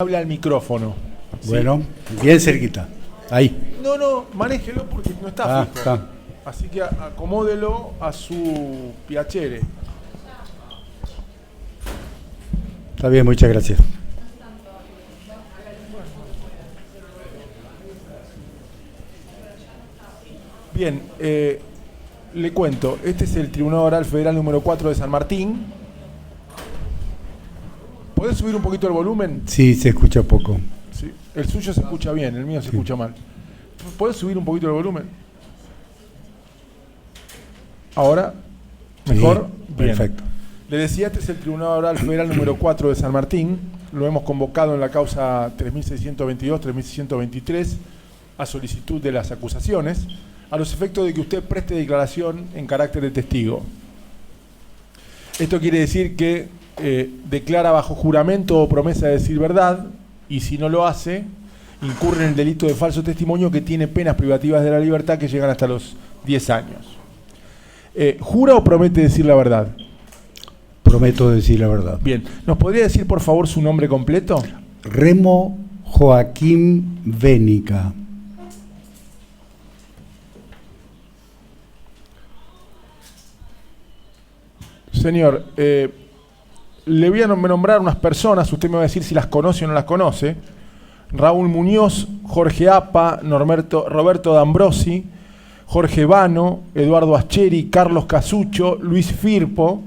Habla al micrófono. Bueno, sí. Bien cerquita. Ahí. No, manéjelo porque no está fijo. Está. Así que acomódelo a su piacere. Está bien, muchas gracias. Bien, le cuento. Este es el Tribunal Oral Federal número 4 de San Martín. ¿Podés subir un poquito el volumen? Sí, se escucha poco. Sí. El suyo se escucha bien, el mío se escucha mal. ¿Podés subir un poquito el volumen? ¿Ahora? ¿Mejor? Sí, bien. Perfecto. Le decía, este es el Tribunal Oral Federal número 4 de San Martín. Lo hemos convocado en la causa 3622-3623 a solicitud de las acusaciones, a los efectos de que usted preste declaración en carácter de testigo. Esto quiere decir que declara bajo juramento o promesa de decir verdad, y si no lo hace, incurre en el delito de falso testimonio, que tiene penas privativas de la libertad que llegan hasta los 10 años. ¿Jura o promete decir la verdad? Prometo decir la verdad. Bien. ¿Nos podría decir, por favor, su nombre completo? Remo Joaquín Bénica. Señor, le voy a nombrar unas personas, usted me va a decir si las conoce o no las conoce. Raúl Muñoz, Jorge Apa, Roberto D'Ambrosi, Jorge Vano, Eduardo Ascheri, Carlos Casucho, Luis Firpo,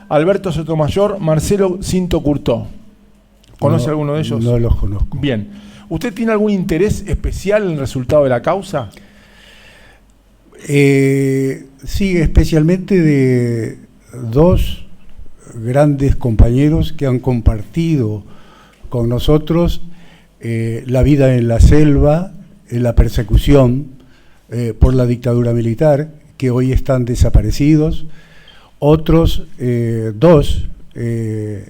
Alberto Sotomayor, Marcelo Cinto Curtó. ¿Conoce alguno de ellos? No los conozco. Bien. ¿Usted tiene algún interés especial en el resultado de la causa? Sí, especialmente de dos grandes compañeros que han compartido con nosotros la vida en la selva, en la persecución por la dictadura militar, que hoy están desaparecidos. Otros dos, el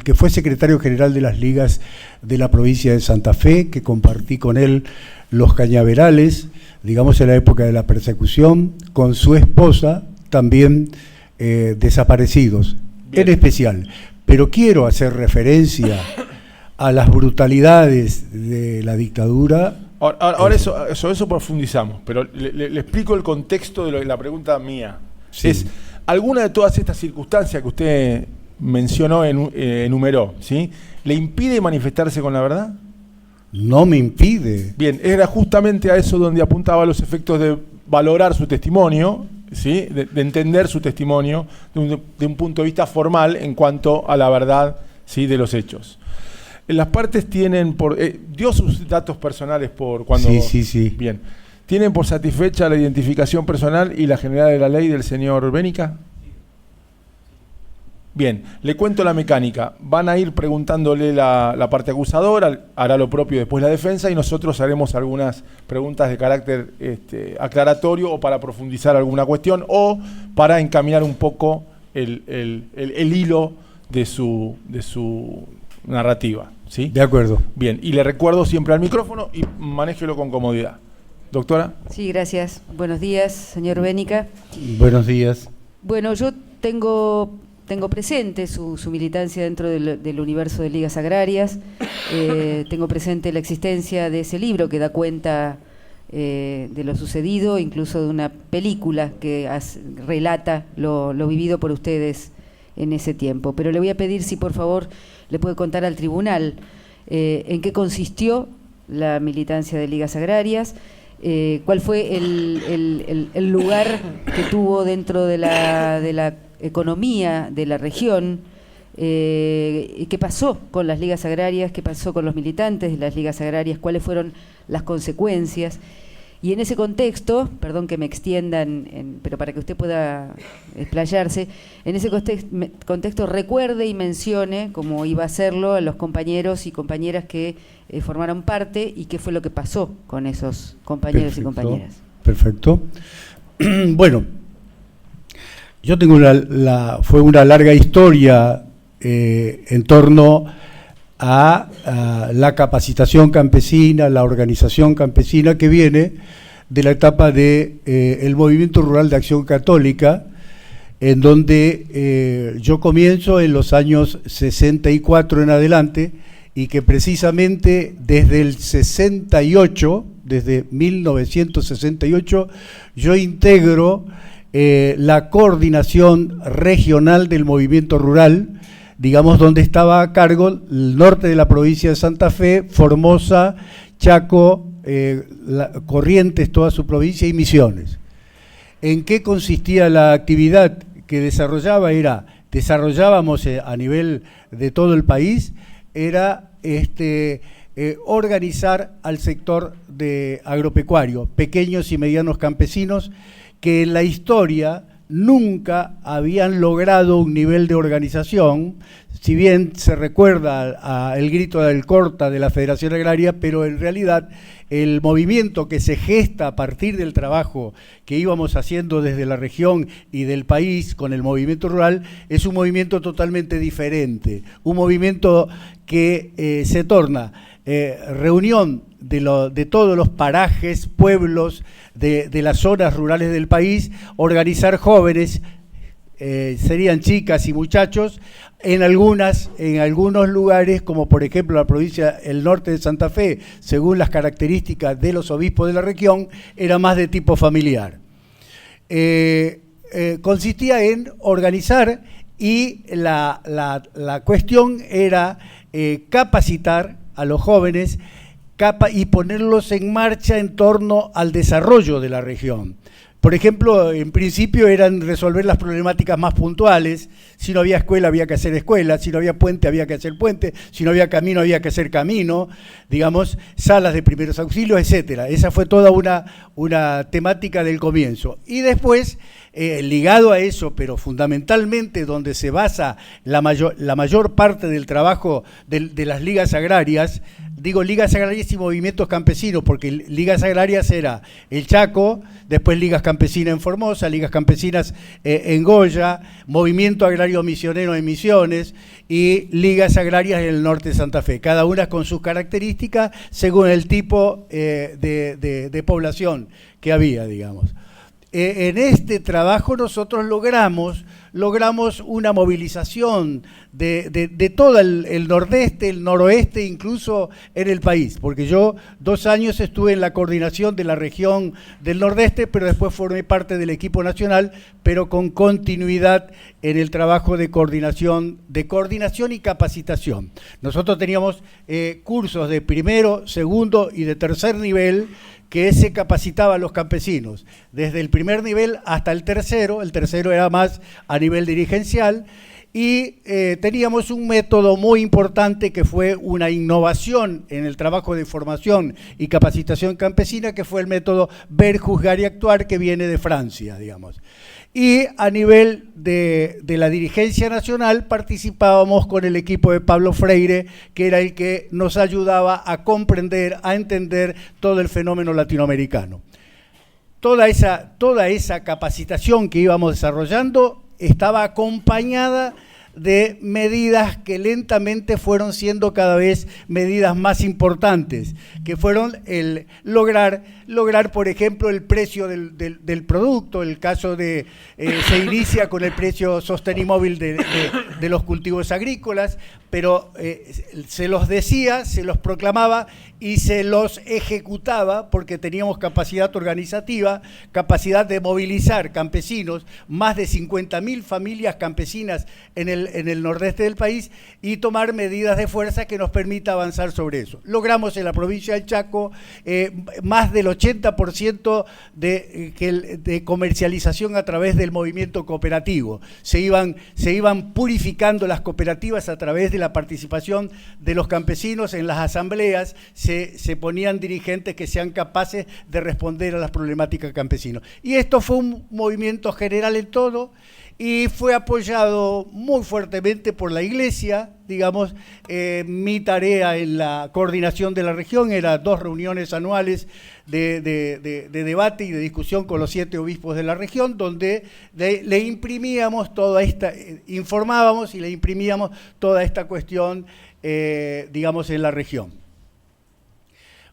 que fue secretario general de las ligas de la provincia de Santa Fe, que compartí con él los cañaverales, digamos en la época de la persecución, con su esposa, también desaparecidos. Bien. En especial. Pero quiero hacer referencia a las brutalidades de la dictadura. Ahora eso profundizamos, pero le explico el contexto de la pregunta mía. Sí. Es, ¿alguna de todas estas circunstancias que usted mencionó, enumeró, ¿sí?, le impide manifestarse con la verdad? No me impide. Bien, era justamente a eso donde apuntaba los efectos de valorar su testimonio, ¿sí?, de entender su testimonio de un punto de vista formal en cuanto a la verdad, ¿sí?, de los hechos. Las partes tienen dio sus datos personales por cuando... Sí. Bien. ¿Tienen por satisfecha la identificación personal y la generalidad de la ley del señor Bénica? Bien, le cuento la mecánica. Van a ir preguntándole la parte acusadora, hará lo propio después la defensa, y nosotros haremos algunas preguntas de carácter aclaratorio, o para profundizar alguna cuestión, o para encaminar un poco el hilo de su narrativa, ¿sí? De acuerdo. Bien, y le recuerdo siempre al micrófono y manéjelo con comodidad. Doctora. Sí, gracias. Buenos días, señor Bénica. Buenos días. Bueno, yo tengo presente su militancia dentro del universo de ligas agrarias. Tengo presente la existencia de ese libro que da cuenta de lo sucedido, incluso de una película que relata lo vivido por ustedes en ese tiempo. Pero le voy a pedir si por favor le puede contar al tribunal en qué consistió la militancia de ligas agrarias, cuál fue el lugar que tuvo dentro de la economía de la región, qué pasó con las ligas agrarias, qué pasó con los militantes de las ligas agrarias, cuáles fueron las consecuencias. Y en ese contexto, perdón que me extiendan, pero para que usted pueda explayarse, en ese contexto recuerde y mencione, como iba a hacerlo, a los compañeros y compañeras que formaron parte, y qué fue lo que pasó con esos compañeros. Perfecto, y compañeras. Perfecto. Bueno, yo tengo fue una larga historia en torno a la capacitación campesina, la organización campesina, que viene de la etapa de el Movimiento Rural de Acción Católica, en donde yo comienzo en los años 64 en adelante, y que precisamente desde el 68, desde 1968, yo integro la coordinación regional del movimiento rural, digamos, donde estaba a cargo el norte de la provincia de Santa Fe, Formosa, Chaco, Corrientes, toda su provincia, y Misiones. ¿En qué consistía la actividad que desarrollábamos a nivel de todo el país? Era organizar al sector agropecuario, pequeños y medianos campesinos, que en la historia nunca habían logrado un nivel de organización, si bien se recuerda el grito del Corta de la Federación Agraria, pero en realidad el movimiento que se gesta a partir del trabajo que íbamos haciendo desde la región y del país con el movimiento rural es un movimiento totalmente diferente, un movimiento que se torna reunión de todos los parajes, pueblos, de las zonas rurales del país, organizar jóvenes, serían chicas y muchachos, en algunos lugares, como por ejemplo la provincia, el norte de Santa Fe, según las características de los obispos de la región, era más de tipo familiar. Consistía en organizar, y la cuestión era capacitar a los jóvenes y ponerlos en marcha en torno al desarrollo de la región. Por ejemplo, en principio eran resolver las problemáticas más puntuales. Si no había escuela, había que hacer escuela. Si no había puente, había que hacer puente. Si no había camino, había que hacer camino. Digamos, salas de primeros auxilios, etcétera. Esa fue toda una temática del comienzo. Y después, ligado a eso, pero fundamentalmente donde se basa la mayor parte del trabajo de las ligas agrarias, digo ligas agrarias y movimientos campesinos, porque ligas agrarias era el Chaco, después ligas campesinas en Formosa, ligas campesinas en Goya, movimiento agrario misionero en Misiones y ligas agrarias en el norte de Santa Fe, cada una con sus características según el tipo de población que había, digamos. En este trabajo nosotros logramos una movilización de todo el nordeste, el noroeste, incluso en el país, porque yo 2 años estuve en la coordinación de la región del nordeste, pero después formé parte del equipo nacional, pero con continuidad en el trabajo de coordinación y capacitación. Nosotros teníamos cursos de primero, segundo y de tercer nivel, que se capacitaba a los campesinos, desde el primer nivel hasta el tercero era más a nivel dirigencial, y teníamos un método muy importante que fue una innovación en el trabajo de formación y capacitación campesina, que fue el método ver, juzgar y actuar, que viene de Francia, digamos. Y a nivel de la dirigencia nacional participábamos con el equipo de Pablo Freire, que era el que nos ayudaba a comprender, a entender todo el fenómeno latinoamericano. Toda esa capacitación que íbamos desarrollando estaba acompañada de medidas que lentamente fueron siendo cada vez medidas más importantes, que fueron el lograr, por ejemplo, el precio del producto. El caso se inicia con el precio sostenible de los cultivos agrícolas, pero se los decía, se los proclamaba y se los ejecutaba porque teníamos capacidad organizativa, capacidad de movilizar campesinos, más de 50.000 familias campesinas en el nordeste del país, y tomar medidas de fuerza que nos permita avanzar sobre eso. Logramos en la provincia del Chaco más del 80% de comercialización a través del movimiento cooperativo. Se iban purificando las cooperativas a través de la participación de los campesinos en las asambleas. Se ponían dirigentes que sean capaces de responder a las problemáticas campesinas. Y esto fue un movimiento general en todo, y fue apoyado muy fuertemente por la Iglesia, digamos. Mi tarea en la coordinación de la región era 2 reuniones anuales de debate y de discusión con los 7 obispos de la región, donde le imprimíamos informábamos y le imprimíamos toda esta cuestión, digamos, en la región.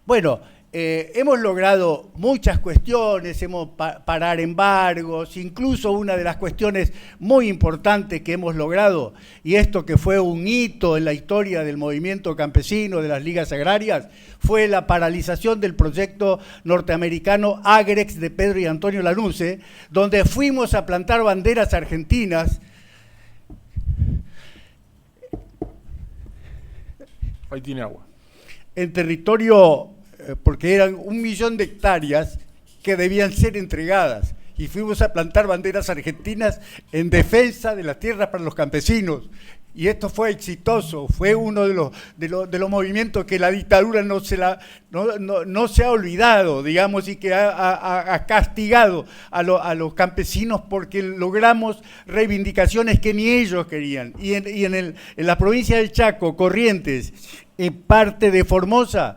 Bueno, hemos logrado muchas cuestiones, hemos parar embargos, incluso una de las cuestiones muy importantes que hemos logrado, y esto que fue un hito en la historia del movimiento campesino, de las ligas agrarias, fue la paralización del proyecto norteamericano Agrex de Pedro y Antonio Lanusse, donde fuimos a plantar banderas argentinas. Ahí tiene agua. En territorio, porque eran 1 millón de hectáreas que debían ser entregadas, y fuimos a plantar banderas argentinas en defensa de las tierras para los campesinos, y esto fue exitoso, fue uno de los movimientos que la dictadura no se ha olvidado, digamos, y que ha castigado a los campesinos, porque logramos reivindicaciones que ni ellos querían. Y en la provincia del Chaco, Corrientes, parte de Formosa,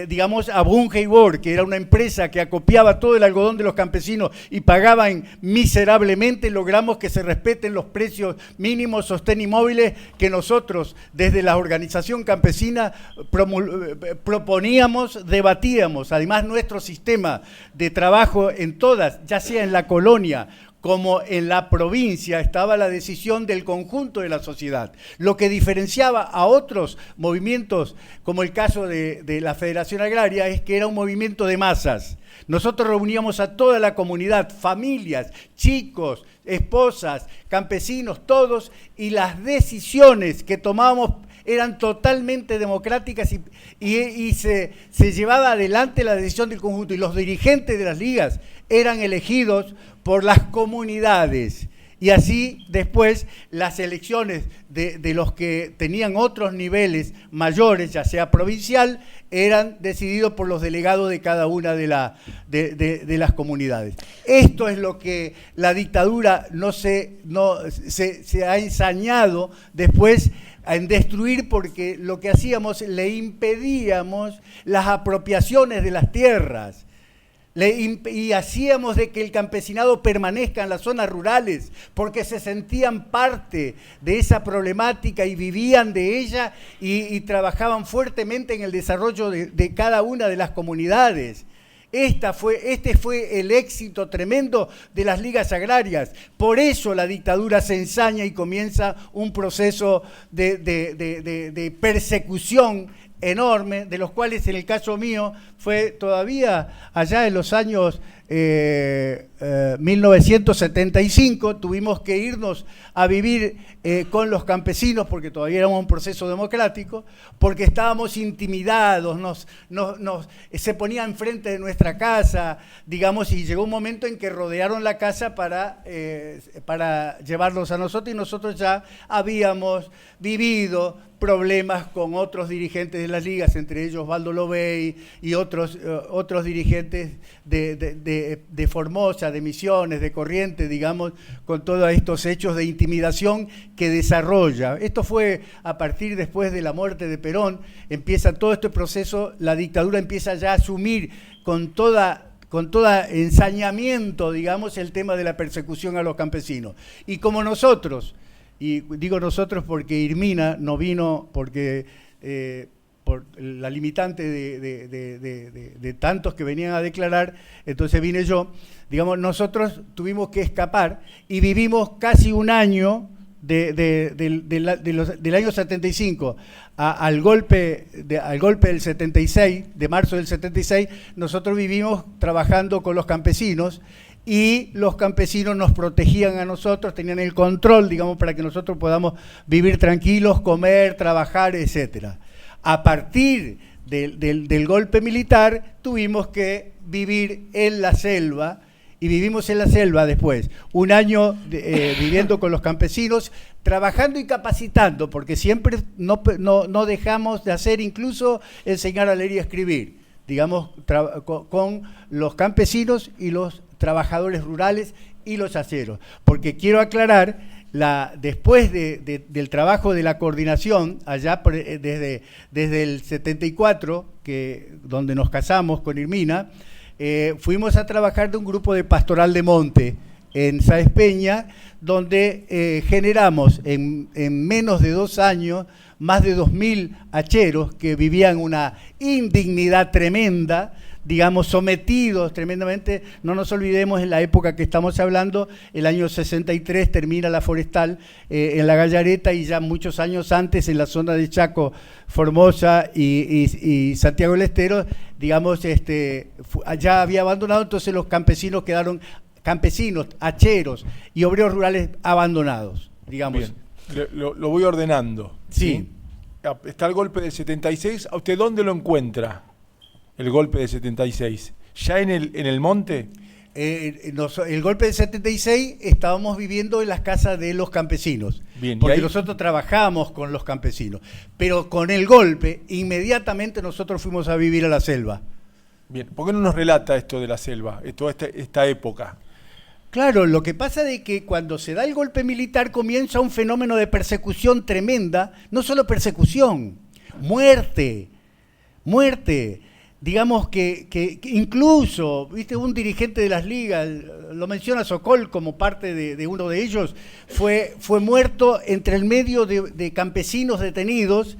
digamos, a Bunge y Bor, que era una empresa que acopiaba todo el algodón de los campesinos y pagaban miserablemente, logramos que se respeten los precios mínimos sostén y móviles que nosotros, desde la organización campesina, proponíamos, debatíamos. Además, nuestro sistema de trabajo en todas, ya sea en la colonia como en la provincia, estaba la decisión del conjunto de la sociedad. Lo que diferenciaba a otros movimientos, como el caso de la Federación Agraria, es que era un movimiento de masas. Nosotros reuníamos a toda la comunidad, familias, chicos, esposas, campesinos, todos, y las decisiones que tomábamos eran totalmente democráticas y se llevaba adelante la decisión del conjunto, y los dirigentes de las ligas eran elegidos por las comunidades, y así después las elecciones de los que tenían otros niveles mayores, ya sea provincial, eran decididos por los delegados de cada una de las comunidades. Esto es lo que la dictadura se ha ensañado después en destruir, porque lo que hacíamos, le impedíamos las apropiaciones de las tierras. Y hacíamos de que el campesinado permanezca en las zonas rurales, porque se sentían parte de esa problemática y vivían de ella, y trabajaban fuertemente en el desarrollo de cada una de las comunidades. Este fue el éxito tremendo de las ligas agrarias. Por eso la dictadura se ensaña y comienza un proceso de persecución enorme, de los cuales en el caso mío fue todavía allá en los años 1975, tuvimos que irnos a vivir con los campesinos, porque todavía éramos un proceso democrático, porque estábamos intimidados, se ponía enfrente de nuestra casa, digamos, y llegó un momento en que rodearon la casa para llevarlos a nosotros, y nosotros ya habíamos vivido problemas con otros dirigentes de las ligas, entre ellos Osvaldo Lobey y otros dirigentes de Formosa, de Misiones, de Corrientes, digamos, con todos estos hechos de intimidación que desarrolla. Esto fue a partir después de la muerte de Perón, empieza todo este proceso, la dictadura empieza ya a asumir con toda ensañamiento, digamos, el tema de la persecución a los campesinos. Y como nosotros, y digo nosotros porque Irmina no vino porque por la limitante de tantos que venían a declarar, entonces vine yo, digamos, nosotros tuvimos que escapar y vivimos casi un año del año 75 al golpe del 76, de marzo del 76, nosotros vivimos trabajando con los campesinos, y los campesinos nos protegían a nosotros, tenían el control, digamos, para que nosotros podamos vivir tranquilos, comer, trabajar, etcétera. A partir del golpe militar tuvimos que vivir en la selva, y vivimos en la selva después, un año viviendo con los campesinos, trabajando y capacitando, porque siempre no dejamos de hacer, incluso enseñar a leer y a escribir, digamos, con los campesinos y los trabajadores rurales y los yaceros, porque quiero aclarar, después del trabajo de la coordinación, allá desde el 74, donde nos casamos con Irmina, fuimos a trabajar de un grupo de pastoral de monte en Sáenz Peña, donde generamos en menos de 2 años más de 2.000 hacheros que vivían una indignidad tremenda, digamos, sometidos tremendamente. No nos olvidemos en la época que estamos hablando, el año 63 termina la forestal en la Gallareta, y ya muchos años antes en la zona de Chaco, Formosa y Santiago del Estero, digamos, ya había abandonado, entonces los campesinos quedaron, campesinos, hacheros y obreros rurales abandonados, digamos. Bien, lo voy ordenando. Sí. Está el golpe del 76. ¿A usted dónde lo encuentra el golpe del 76? ¿Ya en el monte? El golpe del 76 estábamos viviendo en las casas de los campesinos. Bien, porque nosotros trabajamos con los campesinos. Pero con el golpe, inmediatamente nosotros fuimos a vivir a la selva. Bien, ¿por qué no nos relata esto de la selva, toda esta época? Claro, lo que pasa es que cuando se da el golpe militar comienza un fenómeno de persecución tremenda, no solo persecución, muerte. Digamos que incluso, viste, un dirigente de las ligas, lo menciona Sokol como parte de uno de ellos, fue muerto entre el medio de campesinos detenidos,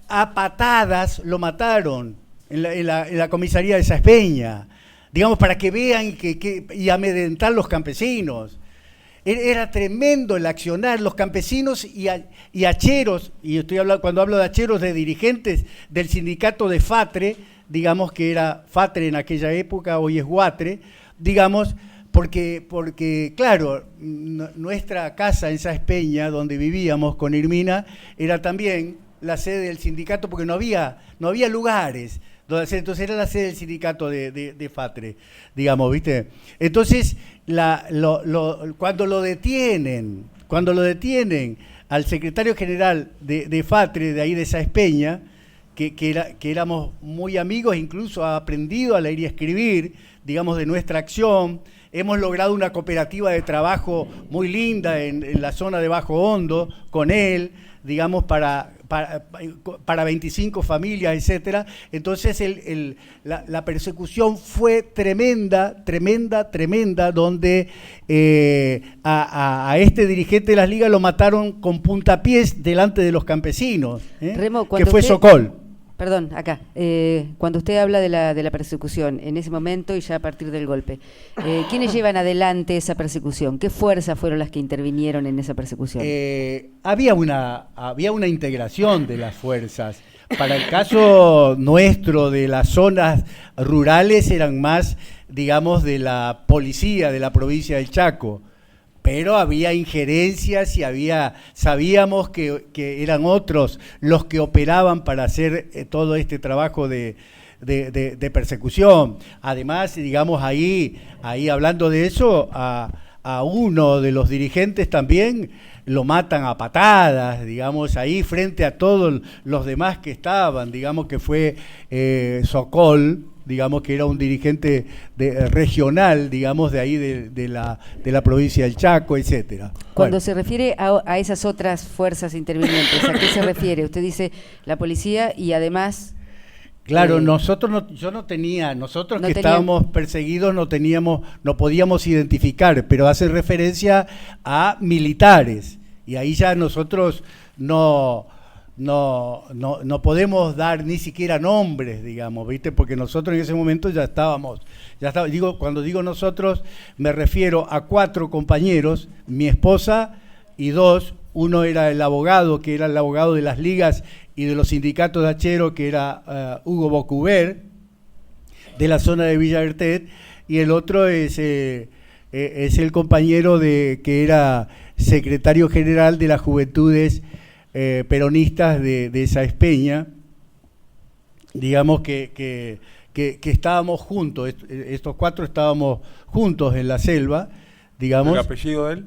a patadas lo mataron en la comisaría de Saspeña. Digamos, para que vean y amedrentar los campesinos. Era tremendo el accionar, los campesinos y hacheros, y estoy hablando, cuando hablo de hacheros, de dirigentes del sindicato de Fatre, digamos que era Fatre en aquella época, hoy es Guatre, digamos, porque claro, nuestra casa en Saspeña, donde vivíamos con Irmina, era también la sede del sindicato, porque no había lugares. Entonces era la sede del sindicato de Fatre, digamos, ¿viste? Entonces, cuando lo detienen al secretario general de Fatre, de ahí de Saspeña, que éramos muy amigos, incluso ha aprendido a leer y a escribir, digamos, de nuestra acción. Hemos logrado una cooperativa de trabajo muy linda en la zona de Bajo Hondo con él, digamos, para 25 familias, etcétera. Entonces la persecución fue tremenda, donde a este dirigente de las ligas lo mataron con puntapiés delante de los campesinos, Remo, que fue Sokol. Perdón, acá. Cuando usted habla de la persecución, en ese momento y ya a partir del golpe, ¿quiénes llevan adelante esa persecución? ¿Qué fuerzas fueron las que intervinieron en esa persecución? Había una integración de las fuerzas. Para el caso nuestro de las zonas rurales eran más, digamos, de la policía de la provincia del Chaco. Pero había injerencias y sabíamos que eran otros los que operaban para hacer todo este trabajo de persecución. Además, digamos, ahí hablando de eso, a uno de los dirigentes también lo matan a patadas, digamos, ahí frente a todos los demás que estaban, digamos que fue Sokol, digamos que era un dirigente regional, digamos, de ahí de la provincia del Chaco, etcétera. Cuando se refiere a esas otras fuerzas intervinientes, ¿a qué se refiere? Usted dice la policía y además... Claro, nosotros estábamos perseguidos no podíamos identificar, pero hace referencia a militares, y ahí ya nosotros no podemos dar ni siquiera nombres, digamos, ¿viste? Porque nosotros en ese momento cuando digo nosotros, me refiero a 4 compañeros, mi esposa y 2, uno era el abogado, que era el abogado de las ligas y de los sindicatos de hacheros, que era Hugo Bocuber, de la zona de Villa Bertet, y el otro es el compañero que era secretario general de las Juventudes peronistas de Saspeña, digamos que estábamos juntos, estos 4 estábamos juntos en la selva, digamos. ¿El apellido de él?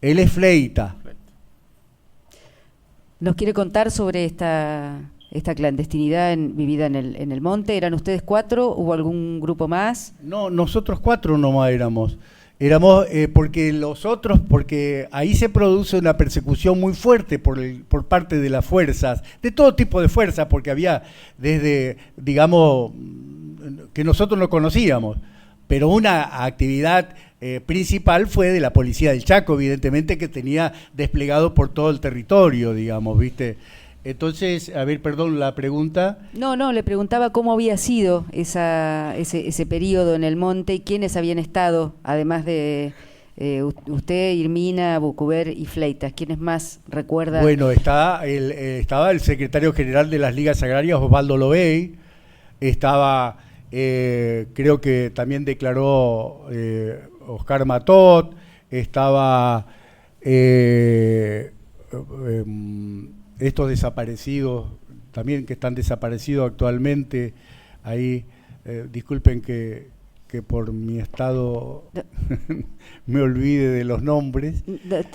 Él es Fleita. ¿Nos quiere contar sobre esta clandestinidad vivida en el monte? ¿Eran ustedes 4? ¿Hubo algún grupo más? No, nosotros 4 nomás éramos. Porque ahí se produce una persecución muy fuerte por parte de las fuerzas, de todo tipo de fuerzas, porque había desde, digamos, que nosotros no conocíamos, pero una actividad principal fue de la policía del Chaco, evidentemente, que tenía desplegado por todo el territorio, digamos, ¿viste? Entonces, a ver, perdón, la pregunta. No, le preguntaba cómo había sido ese periodo en el monte y quiénes habían estado, además de usted, Irmina, Bucuber y Fleitas. ¿Quiénes más recuerda? Bueno, estaba el secretario general de las Ligas Agrarias, Osvaldo Lobey. Estaba, creo que también declaró Oscar Matot. Estaba estos desaparecidos, también que están desaparecidos actualmente, ahí, disculpen que por mi estado me olvide de los nombres.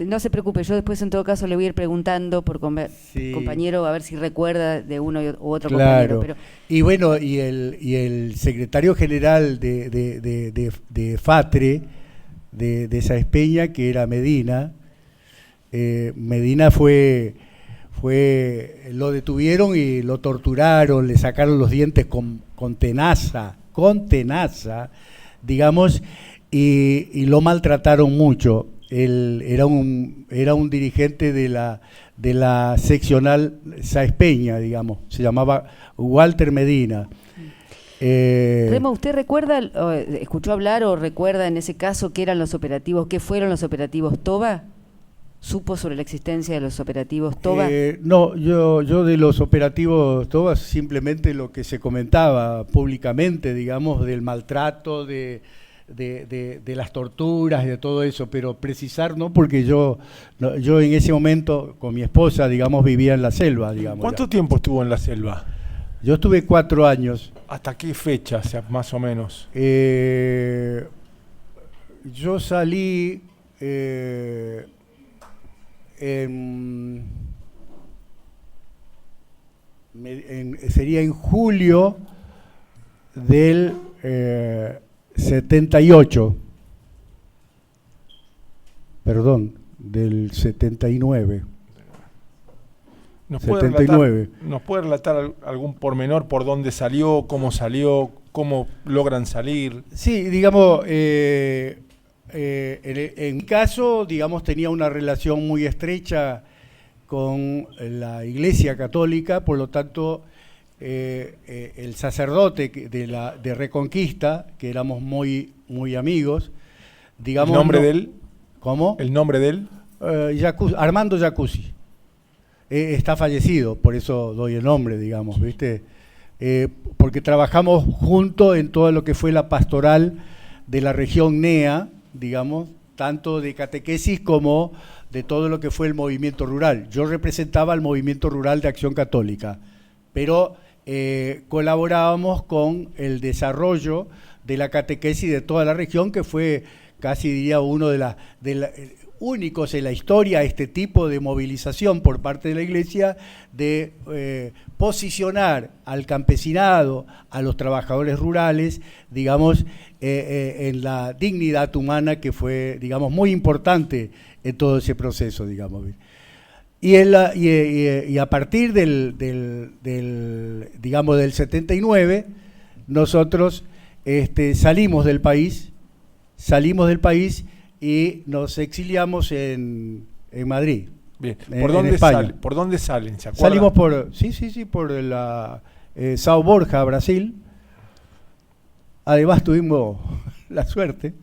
No se preocupe, yo después en todo caso le voy a ir preguntando por Sí. compañero a ver si recuerda de uno u otro Claro. compañero. Pero Y bueno, y el secretario general de FATRE, de esa Espeña, que era Medina. Medina lo detuvieron y lo torturaron, le sacaron los dientes con tenaza, digamos, y lo maltrataron mucho. Él era un dirigente de la seccional Saespeña, digamos, se llamaba Walter Medina. Remo, ¿usted recuerda, escuchó hablar o recuerda en ese caso qué fueron los operativos Toba? ¿Supo sobre la existencia de los operativos Toba? No, yo de los operativos Toba simplemente lo que se comentaba públicamente, digamos, del maltrato, de las torturas y de todo eso, pero precisar no, porque yo en ese momento con mi esposa, digamos, vivía en la selva, digamos. ¿Cuánto tiempo estuvo en la selva? Yo estuve 4 años. ¿Hasta qué fecha, o sea, más o menos? Yo salí sería en julio del 78, perdón, del 79. ¿Nos 79. puede relatar algún pormenor por dónde salió, cómo logran salir? Sí, digamos, en mi caso, digamos, tenía una relación muy estrecha con la Iglesia Católica, por lo tanto, el sacerdote de Reconquista, que éramos muy, muy amigos, digamos... ¿El nombre de él? ¿Cómo? ¿El nombre de él? Armando Jacuzzi. Está fallecido, por eso doy el nombre, digamos, ¿viste? Porque trabajamos juntos en todo lo que fue la pastoral de la región NEA, digamos, tanto de catequesis como de todo lo que fue el movimiento rural. Yo representaba el movimiento rural de Acción Católica, pero colaborábamos con el desarrollo de la catequesis de toda la región, que fue casi, diría, uno de los únicos en la historia, este tipo de movilización por parte de la Iglesia, de posicionar al campesinado, a los trabajadores rurales, digamos, en la dignidad humana, que fue, digamos, muy importante en todo ese proceso, digamos. Y a partir digamos, del 79, nosotros salimos del país y nos exiliamos en Madrid. Bien. ¿Por dónde salen? ¿Se acuerdan? Salimos por la São Borja, Brasil. Además tuvimos la suerte,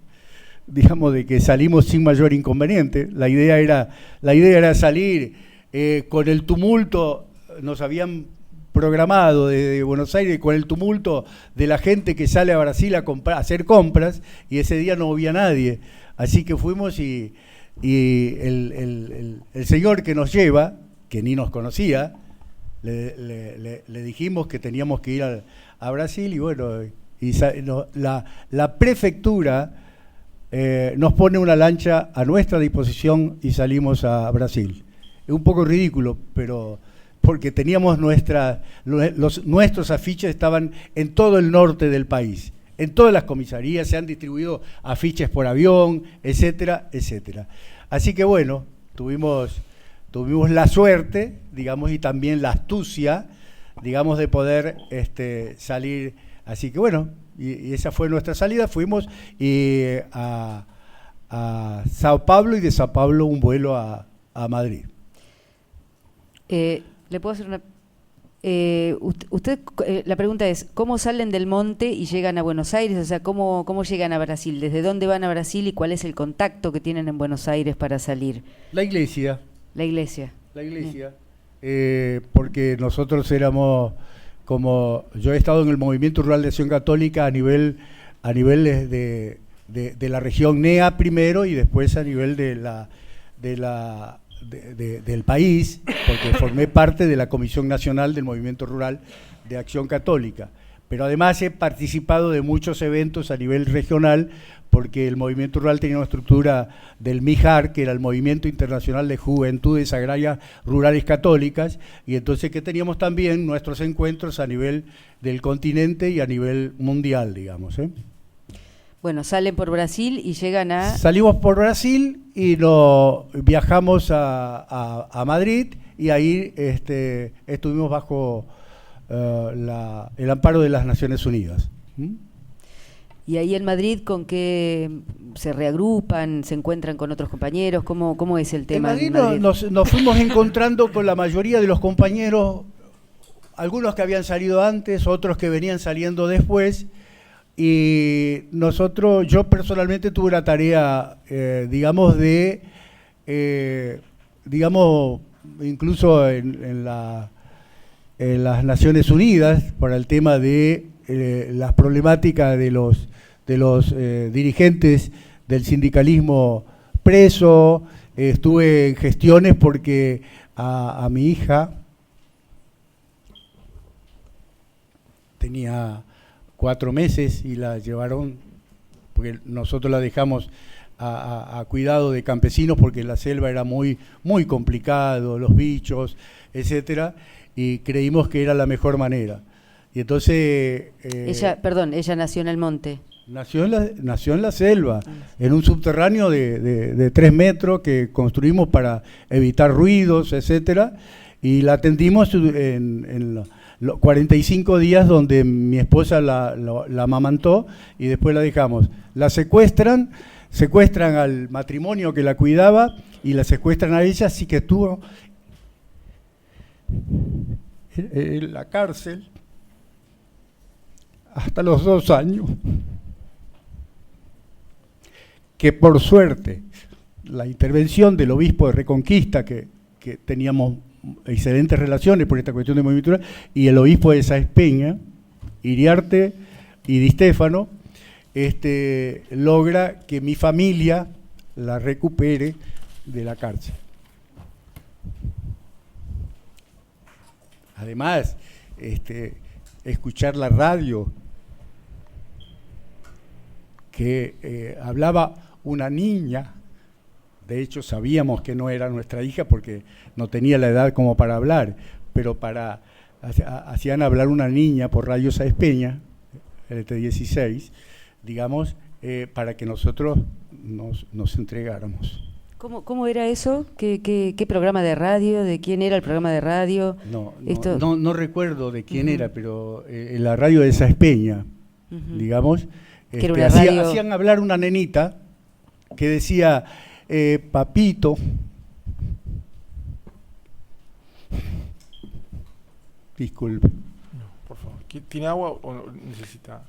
digamos, de que salimos sin mayor inconveniente. La idea era salir con el tumulto. Nos habían programado desde Buenos Aires con el tumulto de la gente que sale a Brasil a hacer compras, y ese día no había nadie. Así que fuimos y el señor que nos lleva, que ni nos conocía, le dijimos que teníamos que ir a Brasil, y bueno, la prefectura nos pone una lancha a nuestra disposición y salimos a Brasil. Es un poco ridículo, pero porque teníamos nuestros afiches estaban en todo el norte del país. En todas las comisarías se han distribuido afiches por avión, etcétera, etcétera. Así que bueno, tuvimos la suerte, digamos, y también la astucia, digamos, de poder salir. Así que bueno, y esa fue nuestra salida. Fuimos a Sao Paulo, y de Sao Paulo un vuelo a Madrid. ¿Le puedo hacer una...? La pregunta es, ¿cómo salen del monte y llegan a Buenos Aires? O sea, ¿cómo llegan a Brasil? ¿Desde dónde van a Brasil y cuál es el contacto que tienen en Buenos Aires para salir? La iglesia. La iglesia. La iglesia. Porque nosotros éramos, como yo he estado en el Movimiento Rural de Acción Católica a nivel de la región NEA primero y después a nivel del país, porque formé parte de la Comisión Nacional del Movimiento Rural de Acción Católica. Pero además he participado de muchos eventos a nivel regional, porque el Movimiento Rural tenía una estructura del MIJAR, que era el Movimiento Internacional de Juventudes Agrarias Rurales Católicas, y entonces que teníamos también nuestros encuentros a nivel del continente y a nivel mundial, digamos, ¿eh? Bueno, salen por Brasil y llegan a... Salimos por Brasil y viajamos a Madrid, y ahí estuvimos bajo el amparo de las Naciones Unidas. Y ahí en Madrid, ¿con qué se reagrupan, se encuentran con otros compañeros? ¿Cómo es el tema? En Madrid nos fuimos encontrando con la mayoría de los compañeros, algunos que habían salido antes, otros que venían saliendo después. Y yo personalmente tuve la tarea, incluso en las Naciones Unidas, para el tema de las problemáticas de los dirigentes del sindicalismo preso. Estuve en gestiones porque a mi hija tenía 4 meses y la llevaron, porque nosotros la dejamos a cuidado de campesinos, porque la selva era muy, muy complicado, los bichos, etcétera, y creímos que era la mejor manera. Y entonces... ella nació en el monte. Nació en la selva, en un subterráneo de 3 metros que construimos para evitar ruidos, etcétera, y la atendimos en los 45 días, donde mi esposa la amamantó, y después la dejamos. La secuestran al matrimonio que la cuidaba y la secuestran a ella, así que estuvo en la cárcel hasta los 2 años. Que por suerte la intervención del obispo de Reconquista, que teníamos excelentes relaciones por esta cuestión de movimiento rural, y el obispo de Sáenz Peña, Iriarte y Di Stéfano, logra que mi familia la recupere de la cárcel. Además, escuchar la radio, que hablaba una niña. De hecho, sabíamos que no era nuestra hija porque no tenía la edad como para hablar, pero hacían hablar una niña por Radio Sáenz Peña, LT16, digamos, para que nosotros nos entregáramos. ¿Cómo era eso? ¿Qué programa de radio? ¿De quién era el programa de radio? No recuerdo de quién era, pero la radio de Sáenz Peña, digamos, hacían hablar una nenita que decía... papito, disculpe. No, por favor. ¿Tiene agua o necesita?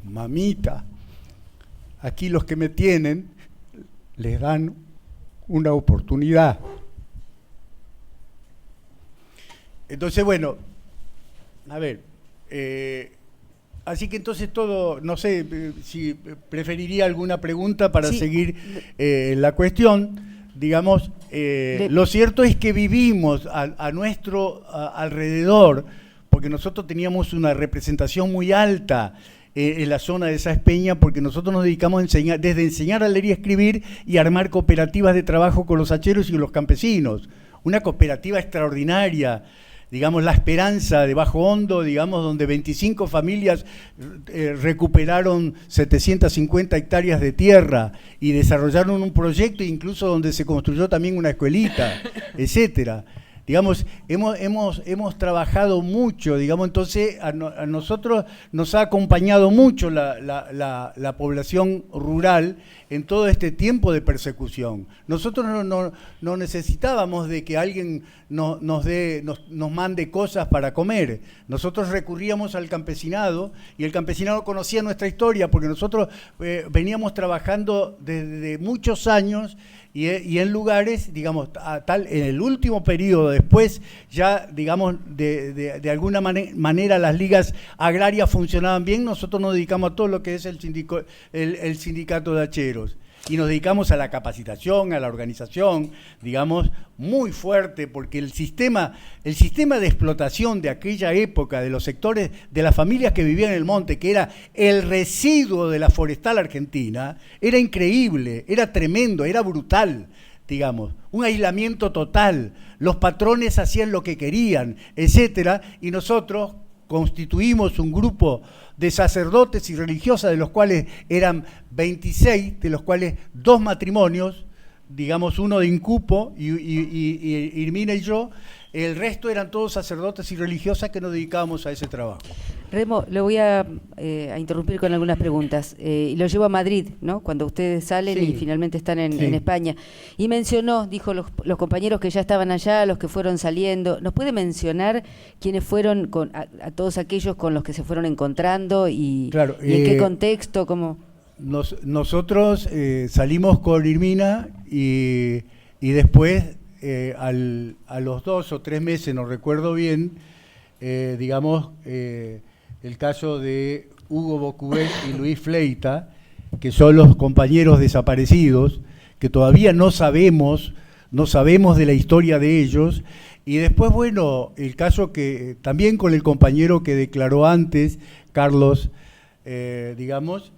Mamita, aquí los que me tienen les dan una oportunidad. Entonces, bueno, a ver, así que entonces todo, no sé si preferiría alguna pregunta para seguir la cuestión, digamos. Lo cierto es que vivimos a nuestro alrededor, porque nosotros teníamos una representación muy alta en la zona de Sáenz Peña, porque nosotros nos dedicamos a enseñar a leer y escribir y armar cooperativas de trabajo con los hacheros y los campesinos. Una cooperativa extraordinaria, digamos, La Esperanza de Bajo Hondo, digamos, donde 25 familias recuperaron 750 hectáreas de tierra y desarrollaron un proyecto incluso donde se construyó también una escuelita, etcétera. digamos, hemos trabajado mucho, digamos, entonces a nosotros nos ha acompañado mucho la población rural en todo este tiempo de persecución. Nosotros no necesitábamos de que alguien nos mande cosas para comer. Nosotros recurríamos al campesinado y el campesinado conocía nuestra historia porque nosotros veníamos trabajando desde muchos años y en lugares, digamos, en el último periodo, después ya, digamos, de alguna manera las ligas agrarias funcionaban bien, nosotros nos dedicamos a todo lo que es el sindicato de hacheros. Y nos dedicamos a la capacitación, a la organización, digamos, muy fuerte, porque el sistema de explotación de aquella época, de los sectores, de las familias que vivían en el monte, que era el residuo de la forestal argentina, era increíble, era tremendo, era brutal, digamos, un aislamiento total, los patrones hacían lo que querían, etcétera, y nosotros constituimos un grupo de sacerdotes y religiosas, de los cuales eran 26, de los cuales 2 matrimonios, digamos uno de Incupo y Irmina y yo, el resto eran todos sacerdotes y religiosas que nos dedicábamos a ese trabajo. Remo, le voy a interrumpir con algunas preguntas. Y lo llevo a Madrid, ¿no? Cuando ustedes salen y finalmente están en España. Y mencionó, dijo los compañeros que ya estaban allá, los que fueron saliendo. ¿Nos puede mencionar quiénes fueron, a todos aquellos con los que se fueron encontrando y, claro, y en qué contexto? ¿Cómo? Nosotros salimos con Irmina y después, a los 2 o 3 meses, no recuerdo bien, digamos, el caso de Hugo Bocuber y Luis Fleita, que son los compañeros desaparecidos, que todavía no sabemos de la historia de ellos, y después, bueno, el caso que también con el compañero que declaró antes, Carlos, digamos...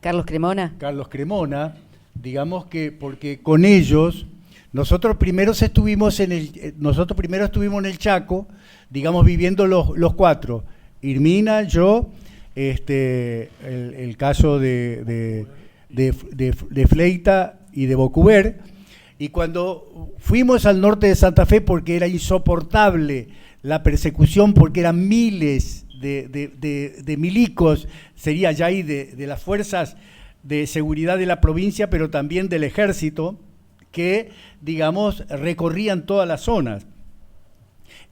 Carlos Cremona. Carlos Cremona, digamos que porque con ellos... Nosotros primero estuvimos en el Chaco, digamos, viviendo los 4. Irmina, yo, el caso de Fleita y de Bocuber, y cuando fuimos al norte de Santa Fe, porque era insoportable la persecución, porque eran miles de milicos, sería ya ahí de las fuerzas de seguridad de la provincia, pero también del ejército, que, digamos, recorrían todas las zonas.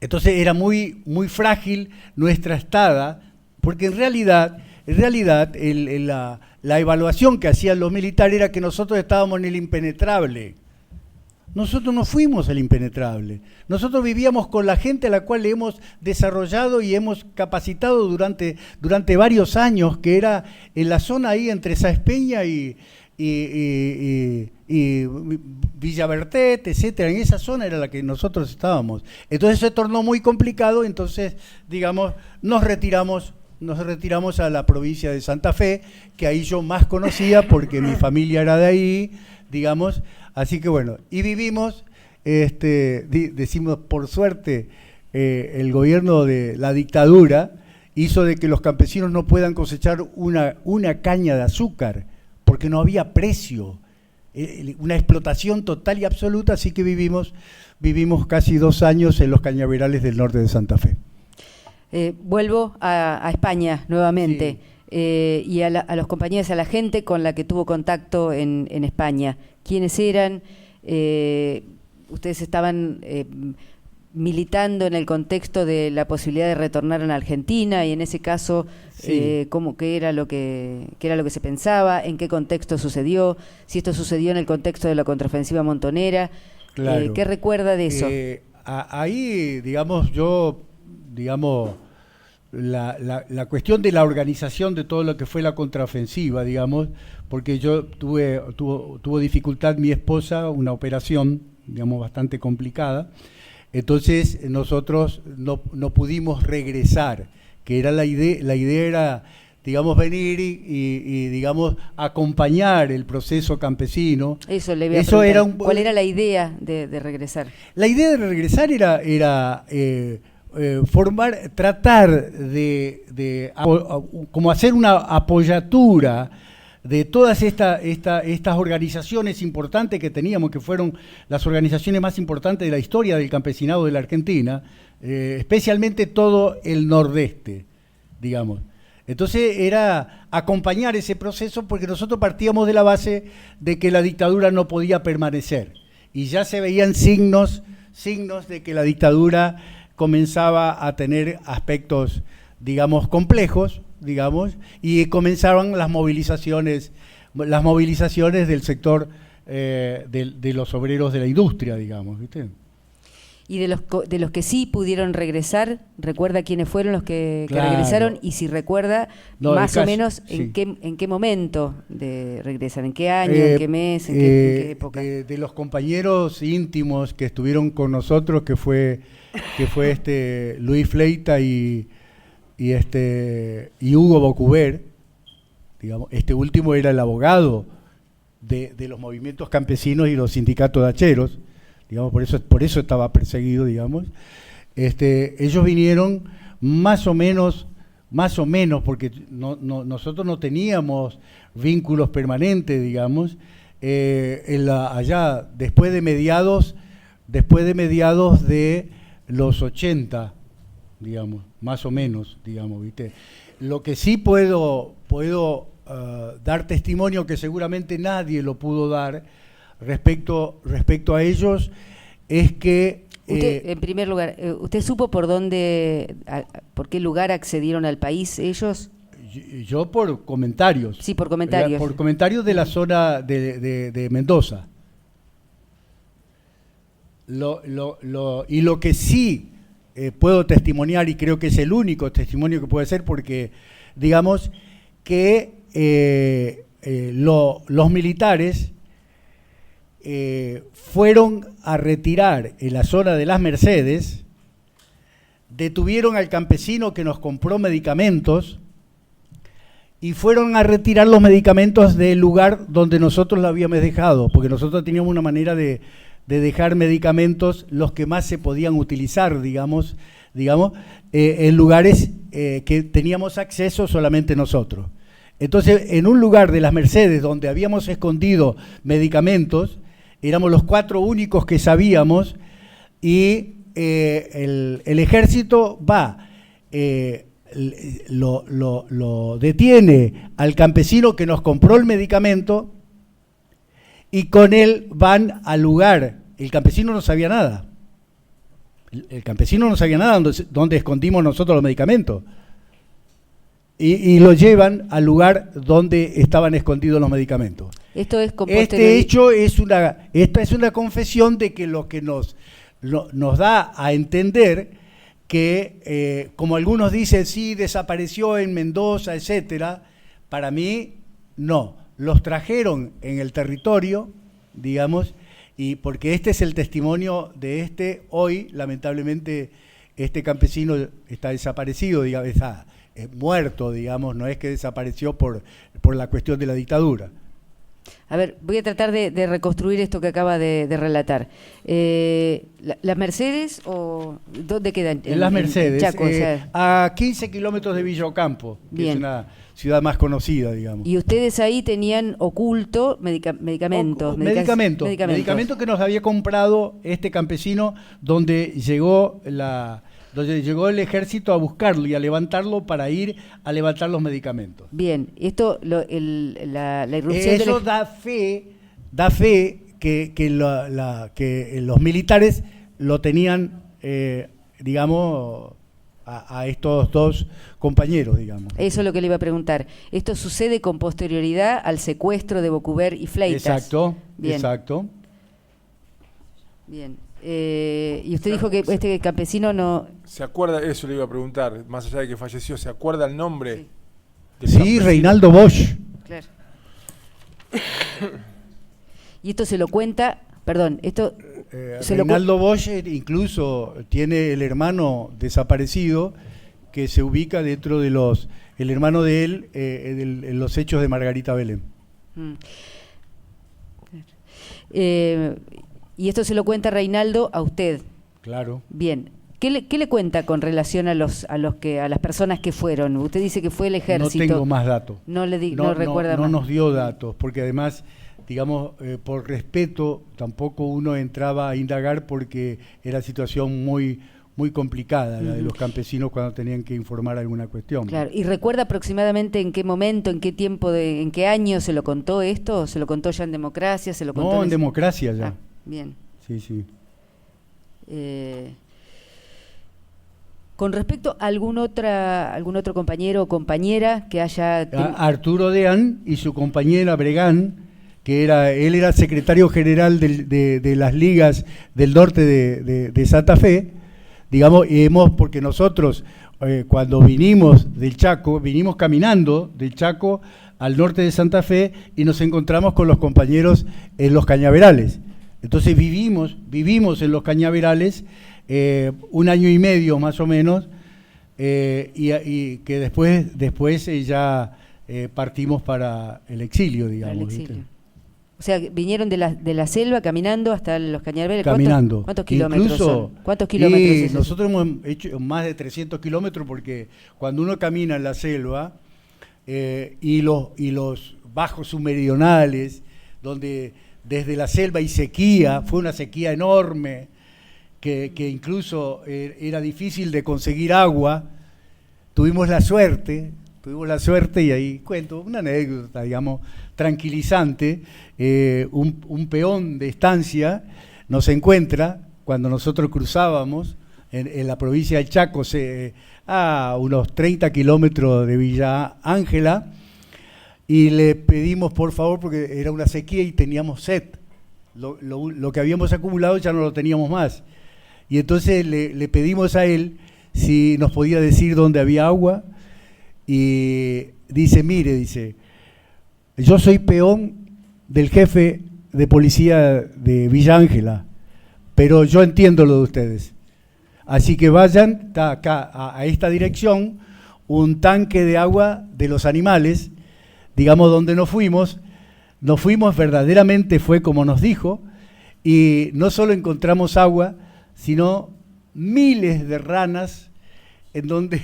Entonces era muy, muy frágil nuestra estada, porque en realidad la evaluación que hacían los militares era que nosotros estábamos en el impenetrable. Nosotros no fuimos el impenetrable. Nosotros vivíamos con la gente a la cual le hemos desarrollado y hemos capacitado durante varios años, que era en la zona ahí entre Sáenz Peña y Villa Bertet, etcétera. En esa zona era la que nosotros estábamos. Entonces se tornó muy complicado, entonces, digamos, nos retiramos a la provincia de Santa Fe, que ahí yo más conocía porque mi familia era de ahí, digamos. Así que bueno, y vivimos, decimos, por suerte, el gobierno de la dictadura hizo de que los campesinos no puedan cosechar una caña de azúcar, porque no había precio, una explotación total y absoluta, así que vivimos casi 2 años en los cañaverales del norte de Santa Fe. Vuelvo a España nuevamente, y a los compañeros, a la gente con la que tuvo contacto en España. ¿Quiénes eran? Ustedes estaban militando en el contexto de la posibilidad de retornar a la Argentina, y en ese caso, qué era lo que se pensaba, en qué contexto sucedió, si esto sucedió en el contexto de la contraofensiva montonera. Claro. ¿Qué recuerda de eso? Ahí, digamos, la cuestión de la organización de todo lo que fue la contraofensiva, digamos, porque yo tuvo dificultad mi esposa, una operación, digamos, bastante complicada. Entonces nosotros no pudimos regresar, que era la idea era, digamos, venir y digamos, acompañar el proceso campesino. Eso le voy a preguntar. ¿Cuál era la idea de regresar? La idea de regresar era tratar de como hacer una apoyatura de todas estas organizaciones importantes que teníamos, que fueron las organizaciones más importantes de la historia del campesinado de la Argentina, especialmente todo el nordeste, digamos. Entonces era acompañar ese proceso porque nosotros partíamos de la base de que la dictadura no podía permanecer y ya se veían signos de que la dictadura comenzaba a tener aspectos, digamos, complejos, digamos, y comenzaban las movilizaciones del sector de los obreros de la industria, digamos, ¿viste? Y de los que sí pudieron regresar, ¿recuerda quiénes fueron los que Claro. regresaron? Y si recuerda más o menos sí. en qué momento regresan, en qué año, en qué mes, en qué época. De los compañeros íntimos que estuvieron con nosotros, que fue Luis Fleita y Hugo Bocuber, digamos, este último era el abogado de los movimientos campesinos y los sindicatos de hacheros, digamos, por eso estaba perseguido, digamos. Ellos vinieron más o menos, porque nosotros no teníamos vínculos permanentes, digamos, allá después de mediados de los 80, digamos, más o menos, digamos, ¿viste? Lo que sí puedo dar testimonio, que seguramente nadie lo pudo dar respecto a ellos, es que... Usted, en primer lugar, ¿usted supo por qué lugar accedieron al país ellos? Yo por comentarios. Sí, por comentarios. Por comentarios de la zona de Mendoza. Y lo que sí puedo testimoniar, y creo que es el único testimonio que puede ser, porque digamos que los militares fueron a retirar en la zona de las Mercedes, detuvieron al campesino que nos compró medicamentos y fueron a retirar los medicamentos del lugar donde nosotros lo habíamos dejado, porque nosotros teníamos una manera de dejar medicamentos, los que más se podían utilizar, digamos, en lugares que teníamos acceso solamente nosotros. Entonces, en un lugar de las Mercedes donde habíamos escondido medicamentos, éramos los 4 únicos que sabíamos, y el ejército va, lo detiene al campesino que nos compró el medicamento, y con él van al lugar. El campesino no sabía nada. El campesino no sabía nada dónde escondimos nosotros los medicamentos. Y lo llevan al lugar donde estaban escondidos los medicamentos. Esto es esta es una confesión de que lo que nos da a entender que, como algunos dicen, sí, desapareció en Mendoza, etcétera, para mí no. Los trajeron en el territorio, digamos, y porque este es el testimonio de hoy, lamentablemente, este campesino está desaparecido, digamos, está muerto, digamos, no es que desapareció por la cuestión de la dictadura. A ver, voy a tratar de reconstruir esto que acaba de relatar. ¿Las Mercedes o dónde quedan? En Las Mercedes, Chaco, o sea, a 15 kilómetros de Villa Ocampo, que bien. es una ciudad más conocida, digamos. Y ustedes ahí tenían oculto medicamentos. Medicamentos que nos había comprado este campesino, donde llegó el ejército a buscarlo y a levantarlo para ir a levantar los medicamentos. Bien, esto, la irrupción eso da fe que los militares lo tenían, digamos, a estos 2 compañeros, digamos. Eso es lo que le iba a preguntar. Esto sucede con posterioridad al secuestro de Bocuber y Fleitas. Exacto, bien. exacto. Bien. Y usted dijo que este campesino no... ¿Se acuerda? Eso le iba a preguntar, más allá de que falleció, ¿se acuerda el nombre? Sí, Sí, Reinaldo Bosch. claro. Y esto se lo cuenta, perdón, esto... Reinaldo Bosch incluso tiene el hermano desaparecido que se ubica dentro de el hermano de él en los hechos de Margarita Belén. Y esto se lo cuenta Reinaldo a usted. Claro. Bien. ¿Qué le cuenta con relación a las personas que fueron? Usted dice que fue el ejército. No tengo más datos. No recuerda más. No nos dio datos, porque además, digamos, por respeto, tampoco uno entraba a indagar porque era situación muy complicada la de los campesinos cuando tenían que informar alguna cuestión. Claro, ¿y recuerda aproximadamente en qué momento, en qué tiempo, en qué año se lo contó esto? ¿Se lo contó ya en democracia? ¿Se lo contó No, en democracia ya. Bien. Sí. Con respecto a algún otro compañero o compañera que haya... Arturo Deán y su compañera Bregán, que él era secretario general de las ligas del norte de Santa Fe, digamos, porque nosotros cuando vinimos del Chaco, vinimos caminando del Chaco al norte de Santa Fe y nos encontramos con los compañeros en los cañaverales. Entonces vivimos en los cañaverales 1 año y medio más o menos, y que después ya partimos para el exilio, digamos. Para el exilio. O sea, vinieron de la selva caminando hasta los cañaverales. Caminando. ¿Cuántos kilómetros son? ¿Cuántos kilómetros es eso? Nosotros hemos hecho más de 300 kilómetros porque cuando uno camina en la selva y los bajos submeridionales, donde desde la selva hay sequía, fue una sequía enorme, que incluso era difícil de conseguir agua, tuvimos la suerte, y ahí cuento una anécdota, digamos, tranquilizante. Un peón de estancia nos encuentra cuando nosotros cruzábamos en la provincia del Chaco, a unos 30 kilómetros de Villa Ángela, y le pedimos por favor, porque era una sequía y teníamos sed, lo que habíamos acumulado ya no lo teníamos más, y entonces le pedimos a él si nos podía decir dónde había agua, y dice, yo soy peón del jefe de policía de Villa Ángela, pero yo entiendo lo de ustedes, así que vayan, está acá a esta dirección un tanque de agua de los animales, digamos, donde nos fuimos verdaderamente fue como nos dijo, y no solo encontramos agua, sino miles de ranas, en donde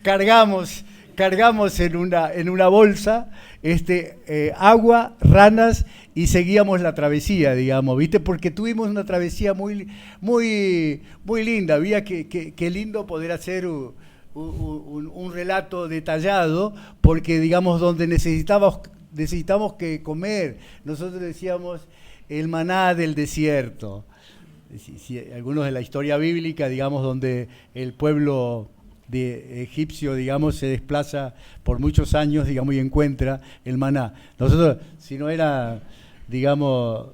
cargamos en una bolsa agua, ranas, y seguíamos la travesía, digamos, ¿viste? Porque tuvimos una travesía muy linda. Había que lindo poder hacer un relato detallado, porque, digamos, donde necesitamos que comer, nosotros decíamos el maná del desierto. Algunos de la historia bíblica, digamos, donde el pueblo egipcio, digamos, se desplaza por muchos años, digamos, y encuentra el maná. Nosotros, si no era, digamos,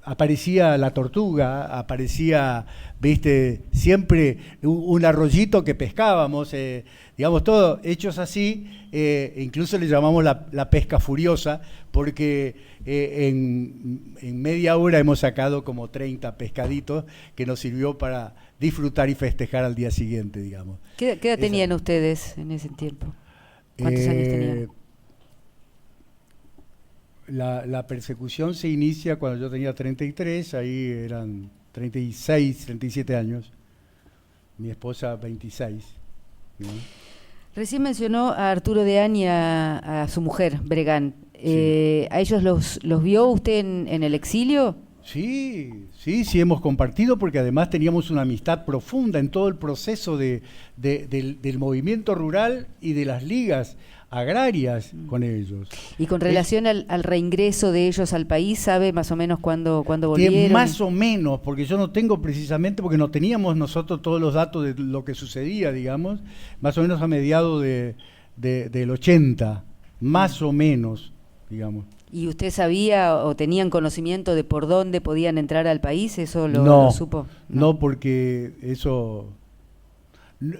aparecía la tortuga, aparecía, viste, siempre un arroyito que pescábamos, digamos, todo hechos así, incluso le llamamos la pesca furiosa, porque en media hora hemos sacado como 30 pescaditos que nos sirvió para disfrutar y festejar al día siguiente, digamos. ¿Qué edad tenían ustedes en ese tiempo? ¿Cuántos años tenían? La persecución se inicia cuando yo tenía 33, ahí eran 36, 37 años, mi esposa 26. ¿No? Recién mencionó a Arturo Deán y a su mujer, Bregán. Sí. ¿A ellos los vio usted en el exilio? Sí, hemos compartido, porque además teníamos una amistad profunda en todo el proceso del movimiento rural y de las ligas agrarias con ellos. Y con relación al reingreso de ellos al país, ¿sabe más o menos cuándo volvieron? Más o menos, porque yo no tengo precisamente, porque no teníamos nosotros todos los datos de lo que sucedía, digamos, más o menos a mediados del 80, más o menos, digamos. ¿Y usted sabía o tenían conocimiento de por dónde podían entrar al país? ¿Eso lo supo? No, porque eso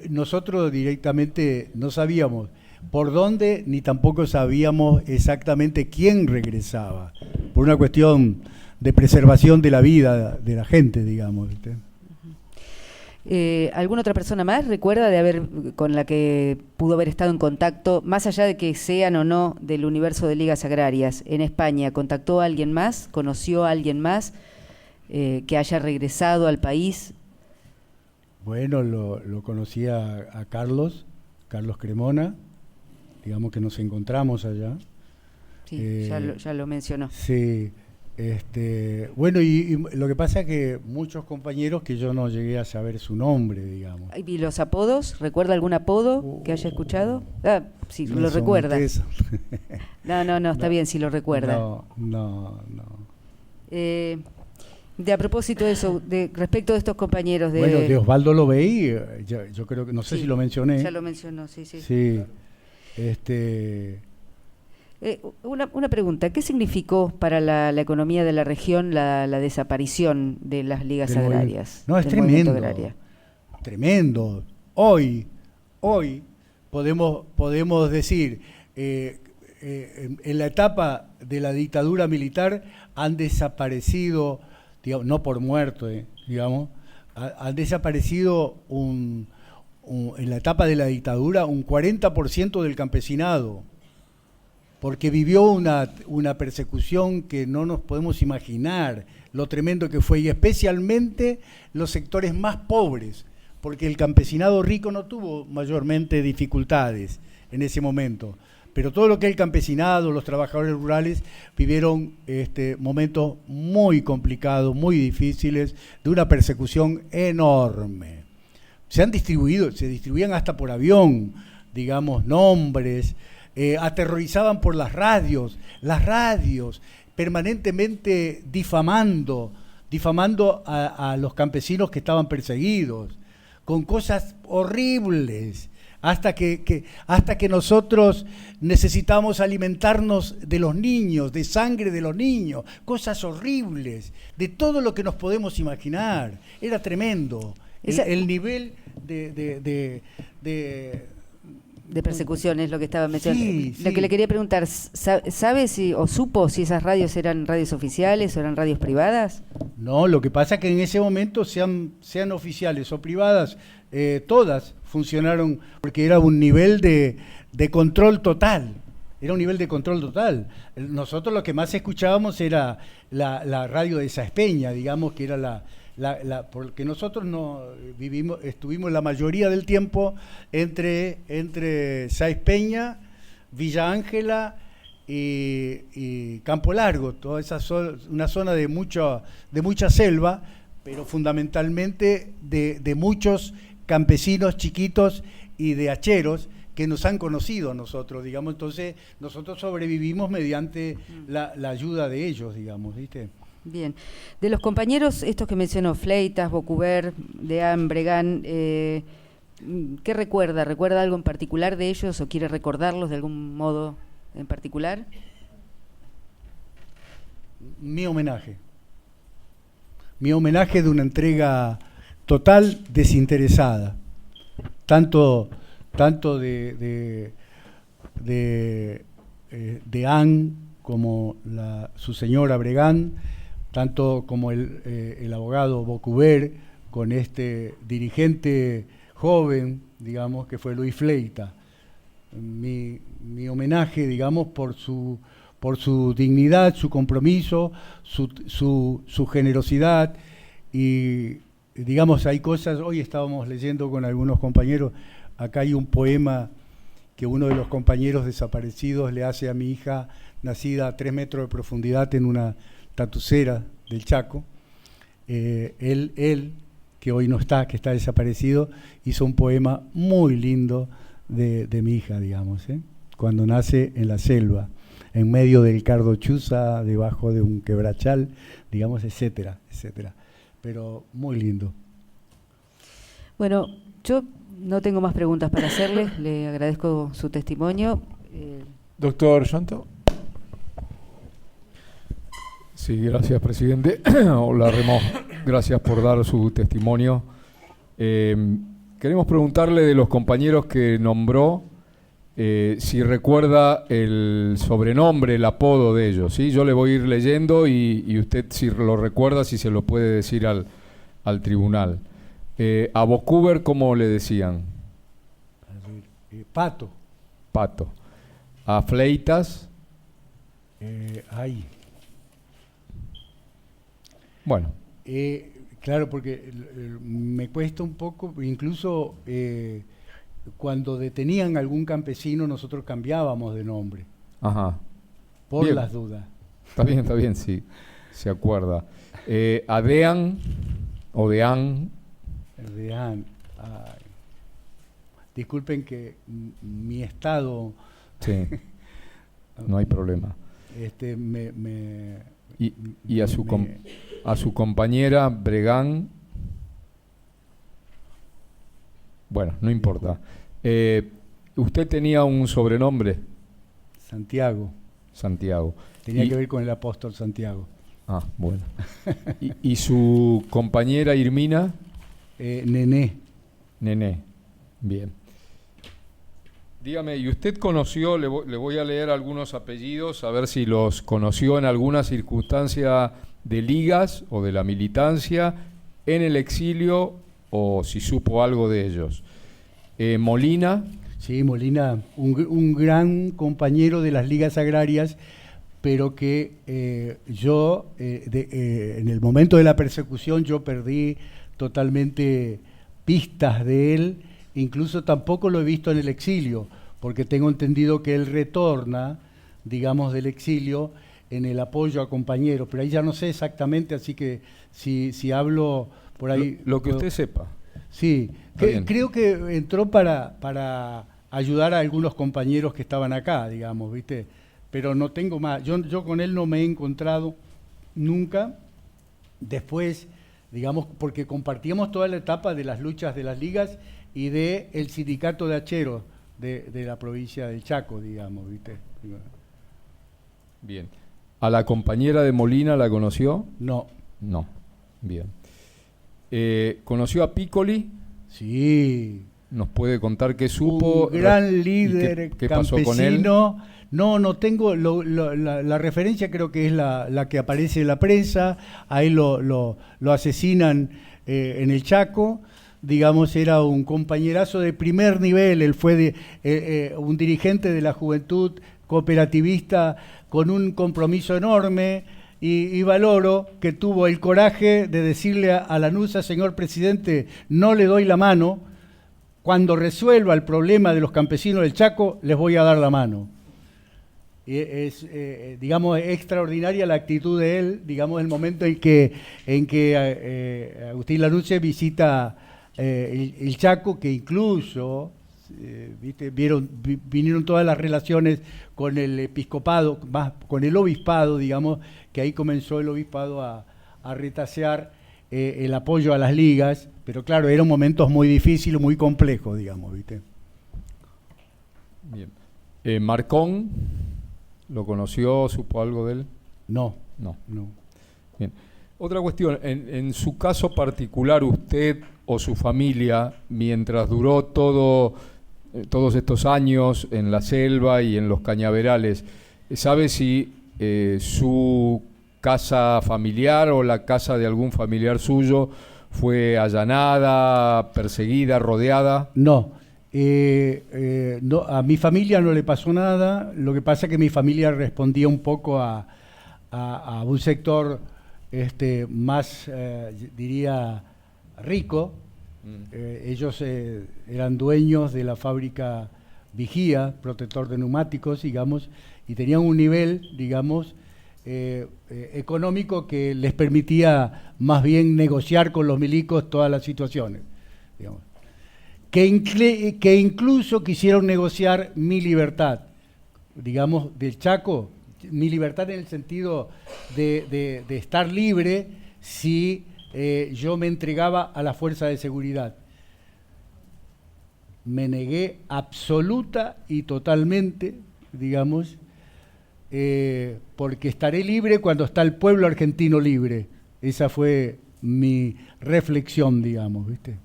nosotros directamente no sabíamos por dónde, ni tampoco sabíamos exactamente quién regresaba, por una cuestión de preservación de la vida de la gente, digamos, ¿viste? ¿Alguna otra persona más recuerda con la que pudo haber estado en contacto, más allá de que sean o no del universo de ligas agrarias, en España? ¿Contactó a alguien más? ¿Conoció a alguien más que haya regresado al país Bueno, lo conocí a Carlos Cremona, digamos que nos encontramos allá. Sí, ya lo mencionó. Sí, bueno, y lo que pasa es que muchos compañeros que yo no llegué a saber su nombre, digamos. ¿Y los apodos? ¿Recuerda algún apodo que haya escuchado? Sí, lo Nelson recuerda. Montesa. No, está bien si lo recuerda. No. A propósito de eso, respecto de estos compañeros de... Bueno, de Osvaldo lo veí, yo creo que, no sé si lo mencioné. Ya lo mencionó, sí. Sí, una pregunta, ¿qué significó para la economía de la región la desaparición de las ligas agrarias? No, es tremendo. Hoy podemos decir, en la etapa de la dictadura militar han desaparecido, digamos, no por muerto, digamos, han desaparecido en la etapa de la dictadura un 40% del campesinado, porque vivió una persecución que no nos podemos imaginar lo tremendo que fue, y especialmente los sectores más pobres, porque el campesinado rico no tuvo mayormente dificultades en ese momento, pero todo lo que es el campesinado, los trabajadores rurales, vivieron momentos muy complicados, muy difíciles, de una persecución enorme. Se distribuían hasta por avión, digamos, nombres, aterrorizaban por las radios permanentemente difamando a los campesinos que estaban perseguidos, con cosas horribles, hasta que nosotros necesitamos alimentarnos de los niños, de sangre de los niños, cosas horribles, de todo lo que nos podemos imaginar. Era tremendo el nivel de persecución, es lo que estaba mencionando. Sí. Lo que le quería preguntar, ¿sabe supo si esas radios eran radios oficiales o eran radios privadas? No, lo que pasa es que en ese momento, sean oficiales o privadas, todas funcionaron, porque era un nivel de control total. Era un nivel de control total. Nosotros lo que más escuchábamos era la radio de Sáenz Peña, digamos, que era porque nosotros estuvimos la mayoría del tiempo entre Sáenz Peña, Villa Ángela y Campo Largo, toda esa una zona de mucha selva, pero fundamentalmente de muchos campesinos chiquitos y de hacheros que nos han conocido a nosotros, digamos. Entonces nosotros sobrevivimos mediante la ayuda de ellos, digamos, ¿viste? Bien. De los compañeros estos que mencionó, Fleitas, Bocuber, Deán, Bregán, ¿qué recuerda? ¿Recuerda algo en particular de ellos o quiere recordarlos de algún modo en particular? Mi homenaje de una entrega total, desinteresada, tanto de Deán como su señora Bregán, tanto como el abogado Bocuber, con este dirigente joven, digamos, que fue Luis Fleita. Mi homenaje, digamos, por su dignidad, su compromiso, su generosidad, y digamos, hay cosas. Hoy estábamos leyendo con algunos compañeros, acá hay un poema que uno de los compañeros desaparecidos le hace a mi hija, nacida a 3 metros de profundidad en una tatucera del Chaco. Él, que hoy no está, que está desaparecido, hizo un poema muy lindo de mi hija, digamos, cuando nace en la selva, en medio del Cardo Chuza, debajo de un quebrachal, digamos, etcétera, etcétera. Pero muy lindo. Bueno, yo no tengo más preguntas para hacerle, le agradezco su testimonio. Doctor Yonto. Sí, gracias, presidente. Hola, Remo. Gracias por dar su testimonio. Queremos preguntarle de los compañeros que nombró, si recuerda el sobrenombre, el apodo de ellos, ¿sí? Yo le voy a ir leyendo y usted, si lo recuerda, si se lo puede decir al tribunal. A Bocuber, ¿cómo le decían? Pato. Pato. A Fleitas. Ay. Bueno. Claro, porque me cuesta un poco, incluso cuando detenían a algún campesino nosotros cambiábamos de nombre, Ajá. por Bien. las dudas. Está bien, sí, se acuerda. Adean o Dean, Dean, ay. Disculpen que mi estado sí, no hay problema. Y a su compañera Bregán, bueno, no importa. Usted tenía un sobrenombre, Santiago, Santiago. tenía que ver con el apóstol Santiago. Ah, bueno. ¿Y su compañera Irmina? Nené. Nené. Bien. Dígame, ¿y usted conoció, le voy a leer algunos apellidos, a ver si los conoció en alguna circunstancia de ligas o de la militancia, en el exilio, o si supo algo de ellos? Molina. Sí, Molina, un gran compañero de las ligas agrarias, pero que yo, en el momento de la persecución, yo perdí totalmente pistas de él. Incluso tampoco lo he visto en el exilio, porque tengo entendido que él retorna, digamos, del exilio en el apoyo a compañeros, pero ahí ya no sé exactamente, así que si hablo por ahí... Lo que usted sepa. Sí, creo que entró para ayudar a algunos compañeros que estaban acá, digamos, ¿viste? Pero no tengo más, yo con él no me he encontrado nunca. Después, digamos, porque compartíamos toda la etapa de las luchas de las ligas y de el sindicato de hacheros de la provincia del Chaco, digamos, ¿viste? Bien. ¿A la compañera de Molina la conoció? No. No. Bien. ¿Conoció a Piccoli? Sí. ¿Nos puede contar qué supo? Un gran líder ¿Qué campesino. pasó con él? No tengo la referencia, creo que es la que aparece en la prensa. Ahí lo asesinan en el Chaco. Digamos, era un compañerazo de primer nivel. Él fue un dirigente de la juventud cooperativista con un compromiso enorme, y valoro que tuvo el coraje de decirle a Lanuza: señor presidente, no le doy la mano, cuando resuelva el problema de los campesinos del Chaco les voy a dar la mano. Y digamos, extraordinaria la actitud de él, digamos, el momento en que Agustín Lanuza visita el Chaco, que incluso vinieron todas las relaciones con el episcopado, más con el obispado, digamos, que ahí comenzó el obispado a retasear el apoyo a las ligas, pero claro, eran momentos muy difíciles, muy complejos, digamos, ¿viste? Bien. ¿Marcón lo conoció, supo algo de él? No. Bien. Otra cuestión, en su caso particular, usted o su familia, mientras duró todos estos años en la selva y en los cañaverales, ¿sabe si su casa familiar o la casa de algún familiar suyo fue allanada, perseguida, rodeada? No. No, a mi familia no le pasó nada. Lo que pasa es que mi familia respondía un poco a un sector más, diría, rico. Ellos eran dueños de la fábrica Vigía, protector de neumáticos, digamos, y tenían un nivel, digamos, económico que les permitía más bien negociar con los milicos todas las situaciones, digamos. Que incluso quisieron negociar mi libertad, digamos, del Chaco, mi libertad en el sentido de estar libre si yo me entregaba a la fuerza de seguridad. Me negué absoluta y totalmente, digamos, porque estaré libre cuando está el pueblo argentino libre. Esa fue mi reflexión, digamos, ¿viste?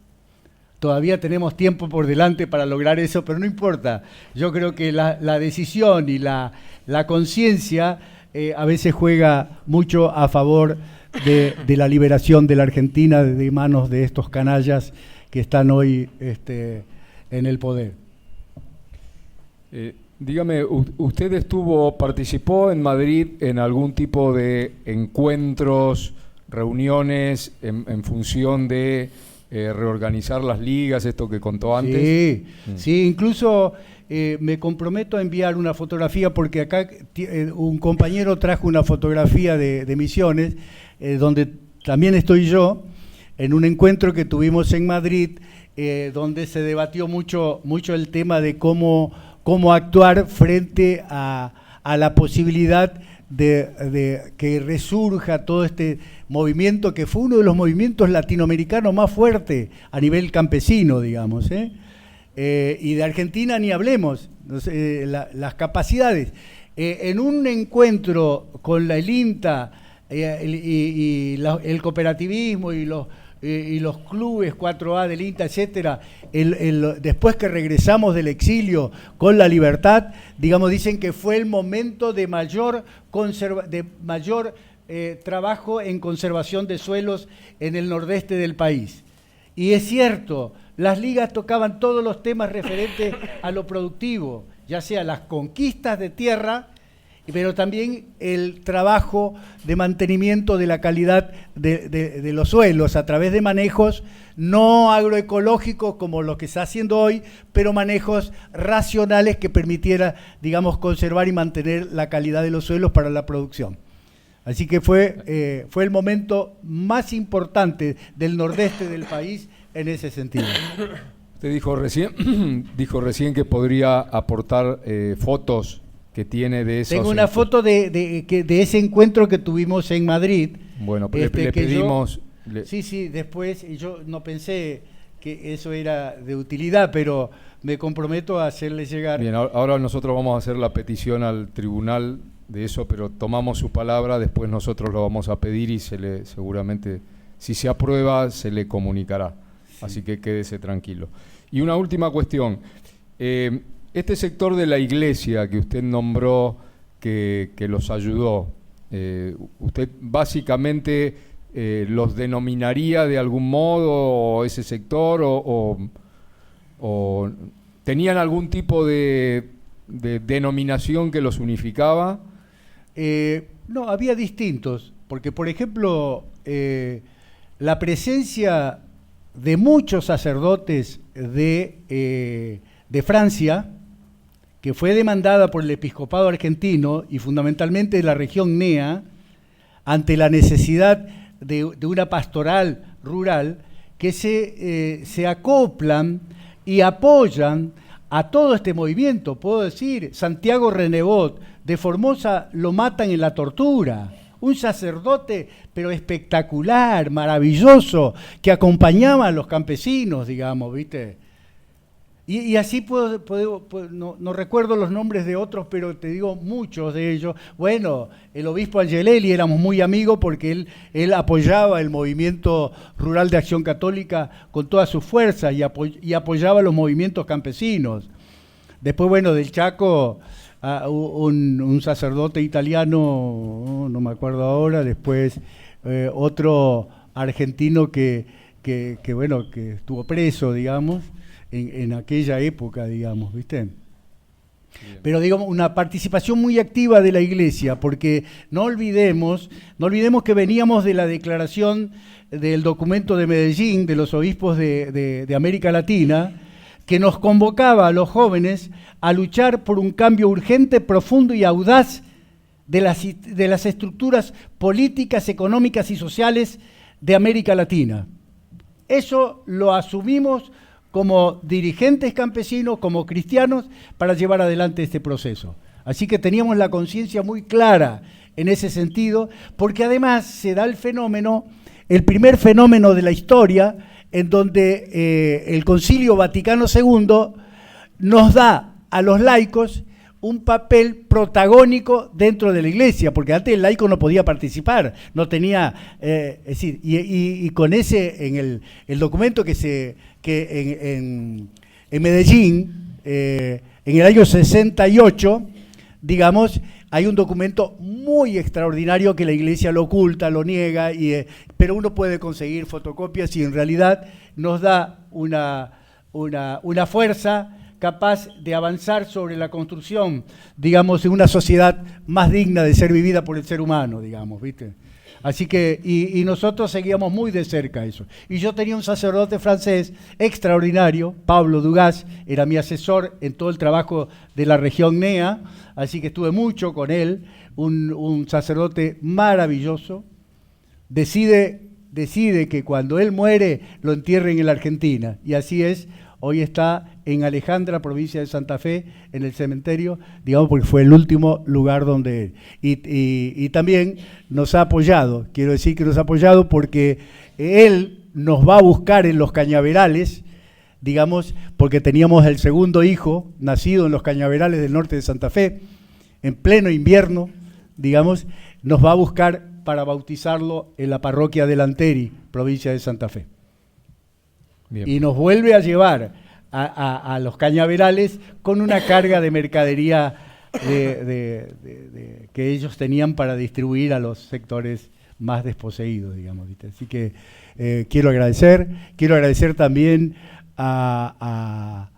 Todavía tenemos tiempo por delante para lograr eso, pero no importa. Yo creo que la decisión y la conciencia a veces juega mucho a favor de la liberación de la Argentina de manos de estos canallas que están hoy en el poder. Dígame, ¿usted participó en Madrid en algún tipo de encuentros reuniones en función de reorganizar las ligas, esto que contó antes. Sí, sí, incluso me comprometo a enviar una fotografía, porque acá un compañero trajo una fotografía de Misiones, donde también estoy yo, en un encuentro que tuvimos en Madrid, donde se debatió mucho el tema de cómo actuar frente a la posibilidad de que resurja todo este movimiento, que fue uno de los movimientos latinoamericanos más fuertes a nivel campesino, digamos, y de Argentina ni hablemos, las capacidades. En un encuentro con el INTA y el cooperativismo y los clubes 4A del INTA, etcétera, después que regresamos del exilio con la libertad, digamos, dicen que fue el momento de mayor trabajo en conservación de suelos en el nordeste del país. Y es cierto, las ligas tocaban todos los temas referentes a lo productivo, ya sea las conquistas de tierra, pero también el trabajo de mantenimiento de la calidad de los suelos a través de manejos no agroecológicos como lo que está haciendo hoy, pero manejos racionales que permitiera, digamos, conservar y mantener la calidad de los suelos para la producción. Así que fue el momento más importante del nordeste del país en ese sentido. Usted dijo recién que podría aportar fotos que tiene de esos. Tengo una foto de ese encuentro que tuvimos en Madrid. Bueno, le pedimos. Sí, después, y yo no pensé que eso era de utilidad, pero me comprometo a hacerle llegar. Bien, ahora nosotros vamos a hacer la petición al tribunal de eso, pero tomamos su palabra, después nosotros lo vamos a pedir y seguramente, si se aprueba, se le comunicará. Sí. Así que quédese tranquilo. Y una última cuestión. Este sector de la iglesia que usted nombró, que los ayudó, ¿usted básicamente los denominaría de algún modo ese sector o tenían algún tipo de denominación que los unificaba? No, había distintos, porque por ejemplo la presencia de muchos sacerdotes de Francia, que fue demandada por el episcopado argentino y fundamentalmente de la región NEA, ante la necesidad de una pastoral rural, que se acoplan y apoyan a todo este movimiento. Puedo decir, Santiago Renevot, de Formosa lo matan en la tortura, un sacerdote pero espectacular, maravilloso, que acompañaba a los campesinos, digamos, ¿viste? Y así no recuerdo los nombres de otros, pero te digo muchos de ellos. Bueno, el obispo Angelelli, éramos muy amigos porque él apoyaba el movimiento rural de Acción Católica con todas sus fuerzas y apoyaba los movimientos campesinos. Después, bueno, del Chaco, un sacerdote italiano, no me acuerdo ahora, después otro argentino que estuvo preso, digamos, en aquella época, digamos, ¿viste? Bien. Pero digamos, una participación muy activa de la Iglesia, porque no olvidemos que veníamos de la declaración del documento de Medellín, de los obispos de América Latina, que nos convocaba a los jóvenes a luchar por un cambio urgente, profundo y audaz de las estructuras políticas, económicas y sociales de América Latina. Eso lo asumimos como dirigentes campesinos, como cristianos, para llevar adelante este proceso. Así que teníamos la conciencia muy clara en ese sentido, porque además se da el primer fenómeno de la historia, en donde el Concilio Vaticano II nos da a los laicos un papel protagónico dentro de la Iglesia, porque antes el laico no podía participar, no tenía, es decir, y con ese, en el documento que en Medellín, en el año 68, digamos, hay un documento muy extraordinario que la Iglesia lo oculta, lo niega, pero uno puede conseguir fotocopias y en realidad nos da una fuerza capaz de avanzar sobre la construcción, digamos, de una sociedad más digna de ser vivida por el ser humano, digamos, ¿viste? Así que, y nosotros seguíamos muy de cerca eso. Y yo tenía un sacerdote francés extraordinario, Pablo Dugas, era mi asesor en todo el trabajo de la región NEA, así que estuve mucho con él, un sacerdote maravilloso. Decide que cuando él muere lo entierren en la Argentina, y así es. Hoy está en Alejandra, provincia de Santa Fe, en el cementerio, digamos, porque fue el último lugar donde... Y también nos ha apoyado, quiero decir que nos ha apoyado porque él nos va a buscar en los cañaverales, digamos, porque teníamos el segundo hijo, nacido en los cañaverales del norte de Santa Fe, en pleno invierno, digamos, nos va a buscar para bautizarlo en la parroquia de Lanteri, provincia de Santa Fe. Bien. Y nos vuelve a llevar a los cañaverales con una carga de mercadería que ellos tenían para distribuir a los sectores más desposeídos, digamos, ¿viste? Así que quiero agradecer también a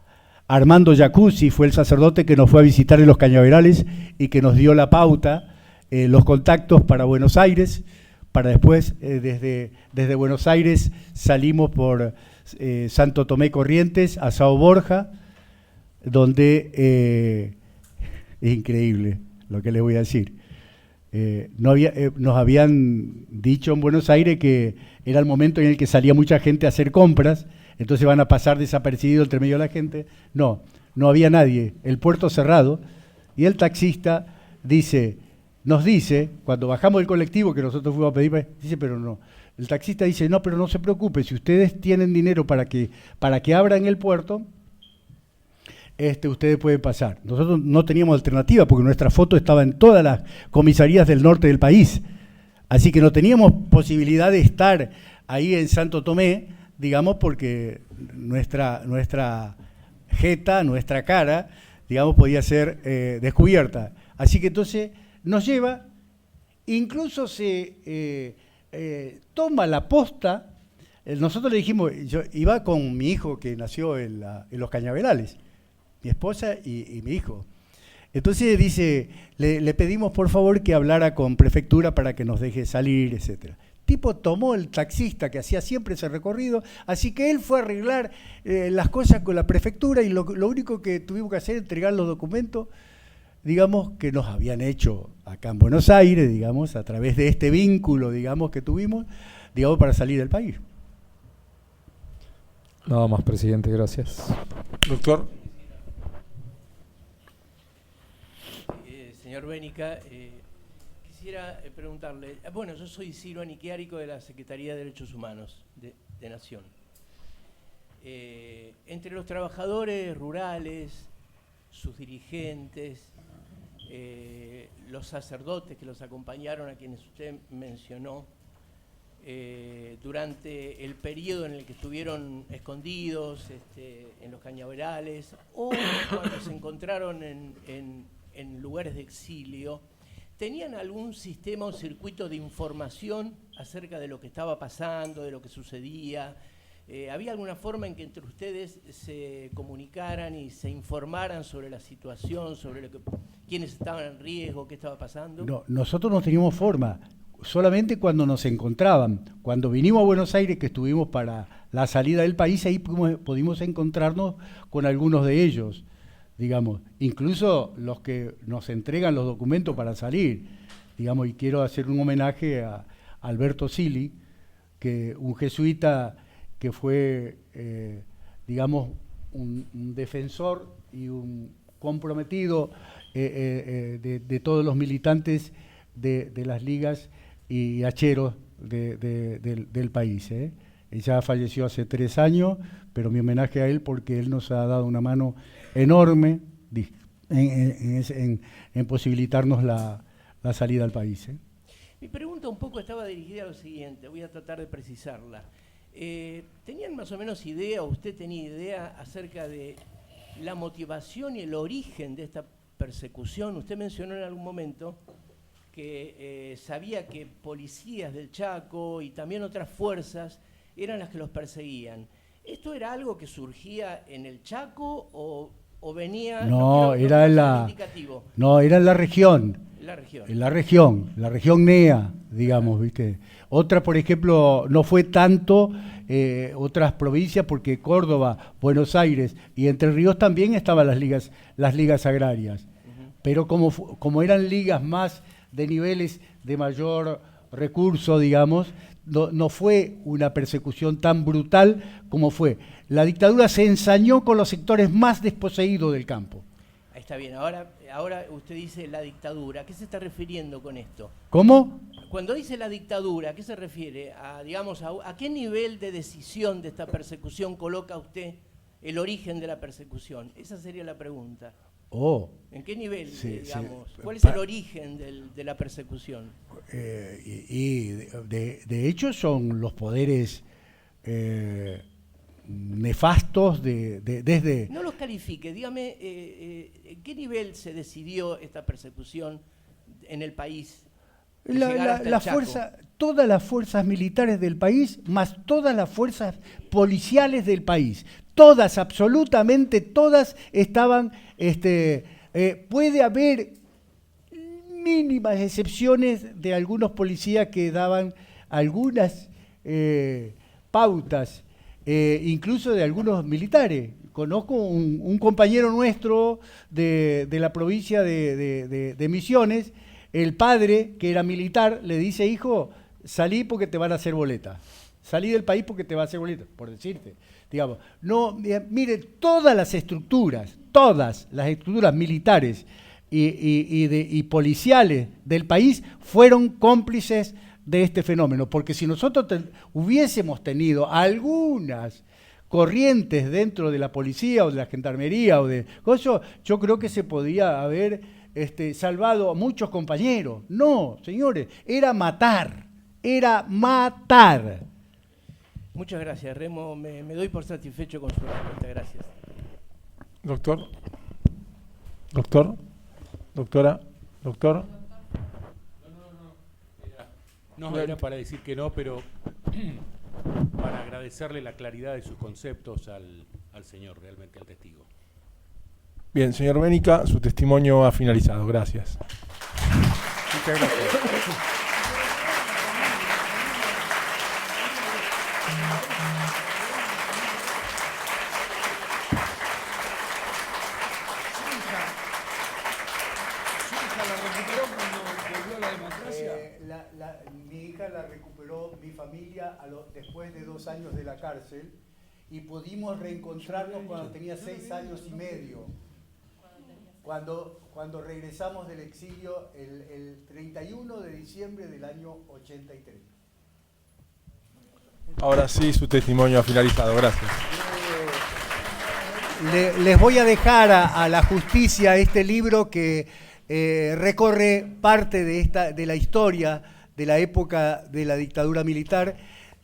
Armando Jacuzzi, fue el sacerdote que nos fue a visitar en los cañaverales y que nos dio la pauta, los contactos para Buenos Aires, para después, desde Buenos Aires salimos por Santo Tomé Corrientes a Sao Borja, donde es increíble lo que les voy a decir. Nos habían dicho en Buenos Aires que era el momento en el que salía mucha gente a hacer compras, entonces van a pasar desapercibidos entre medio de la gente. No había nadie, el puerto cerrado, y el taxista nos dice, cuando bajamos del colectivo que nosotros fuimos a pedir, dice, pero no. El taxista dice, no, pero no se preocupe, si ustedes tienen dinero para que abran el puerto, ustedes pueden pasar. Nosotros no teníamos alternativa porque nuestra foto estaba en todas las comisarías del norte del país, así que no teníamos posibilidad de estar ahí en Santo Tomé, digamos, porque nuestra jeta, nuestra cara, digamos, podía ser descubierta. Así que entonces nos lleva, incluso se toma la posta. Nosotros le dijimos, yo iba con mi hijo que nació en los cañaverales, mi esposa y mi hijo. Entonces dice, le pedimos por favor que hablara con prefectura para que nos deje salir, etcétera. Tipo tomó el taxista que hacía siempre ese recorrido, así que él fue a arreglar las cosas con la prefectura y lo único que tuvimos que hacer es entregar los documentos, digamos, que nos habían hecho acá en Buenos Aires, digamos, a través de este vínculo, digamos, que tuvimos, digamos, para salir del país. Nada más, presidente, gracias. Doctor. Señor Bénica, quisiera preguntarle, bueno, yo soy Ciro Aniquiárico de la Secretaría de Derechos Humanos de Nación. Entre los trabajadores rurales, sus dirigentes, los sacerdotes que los acompañaron, a quienes usted mencionó, durante el periodo en el que estuvieron escondidos en los cañaverales o cuando se encontraron en lugares de exilio, ¿tenían algún sistema o circuito de información acerca de lo que estaba pasando, de lo que sucedía? ¿Había alguna forma en que entre ustedes se comunicaran y se informaran sobre la situación, sobre quiénes estaban en riesgo, qué estaba pasando? No, nosotros no teníamos forma, solamente cuando nos encontraban. Cuando vinimos a Buenos Aires, que estuvimos para la salida del país, ahí pudimos encontrarnos con algunos de ellos, digamos, incluso los que nos entregan los documentos para salir, digamos, y quiero hacer un homenaje a Alberto Sili, que un jesuita que fue, digamos, un defensor y un comprometido de todos los militantes de las ligas y hacheros del país. Ella falleció hace 3 años, pero mi homenaje a él porque él nos ha dado una mano enorme en posibilitarnos la salida al país. Mi pregunta un poco estaba dirigida a lo siguiente, voy a tratar de precisarla. ¿Tenían más o menos idea, o usted tenía idea acerca de la motivación y el origen de esta persecución? Usted mencionó en algún momento que sabía que policías del Chaco y también otras fuerzas eran las que los perseguían. ¿Esto era algo que surgía en el Chaco o o venía? No, quiero era ser la, indicativo. no, era en la región. La región. En la región NEA, digamos, ¿viste? Otra, por ejemplo, no fue tanto otras provincias, porque Córdoba, Buenos Aires y Entre Ríos también estaban las ligas agrarias. Pero como eran ligas más de niveles de mayor recurso, digamos, no fue una persecución tan brutal como fue. La dictadura se ensañó con los sectores más desposeídos del campo. Ahí está bien. Ahora usted dice la dictadura. ¿A qué se está refiriendo con esto? ¿Cómo? Cuando dice la dictadura, ¿a qué se refiere? Digamos, ¿a qué nivel de decisión de esta persecución coloca usted el origen de la persecución? Esa sería la pregunta. ¿En qué nivel, digamos? ¿Cuál es el origen de la persecución? De hecho son los poderes nefastos desde... No los califique, dígame, ¿en qué nivel se decidió esta persecución en el país? Todas las fuerzas militares del país, más todas las fuerzas policiales del país, todas, absolutamente todas estaban, puede haber mínimas excepciones de algunos policías que daban algunas pautas, incluso de algunos militares. Conozco un compañero nuestro de la provincia de Misiones. El padre, que era militar, le dice: hijo, salí porque te van a hacer boleta. Salí del país porque te va a hacer boleta, por decirte. Digamos, no, mire, todas las estructuras militares y policiales del país fueron cómplices de este fenómeno, porque si nosotros hubiésemos tenido algunas corrientes dentro de la policía o de la gendarmería o de eso, yo creo que se podía haber salvado a muchos compañeros. No, señores, era matar. Muchas gracias, Remo. Me doy por satisfecho con su respuesta. Gracias. Doctor. Doctora. Doctor. No, era para decir que no, pero para agradecerle la claridad de sus conceptos al señor, realmente al testigo. Bien, señor Bénica, su testimonio ha finalizado. Gracias. Muchas gracias. Mi hija la recuperó mi familia después de 2 años de la cárcel, y pudimos reencontrarnos cuando tenía 6 años y medio. Cuando regresamos del exilio el 31 de diciembre del año 83. Ahora sí, su testimonio ha finalizado. Gracias. Les voy a dejar a la justicia este libro que recorre parte de la historia de la época de la dictadura militar,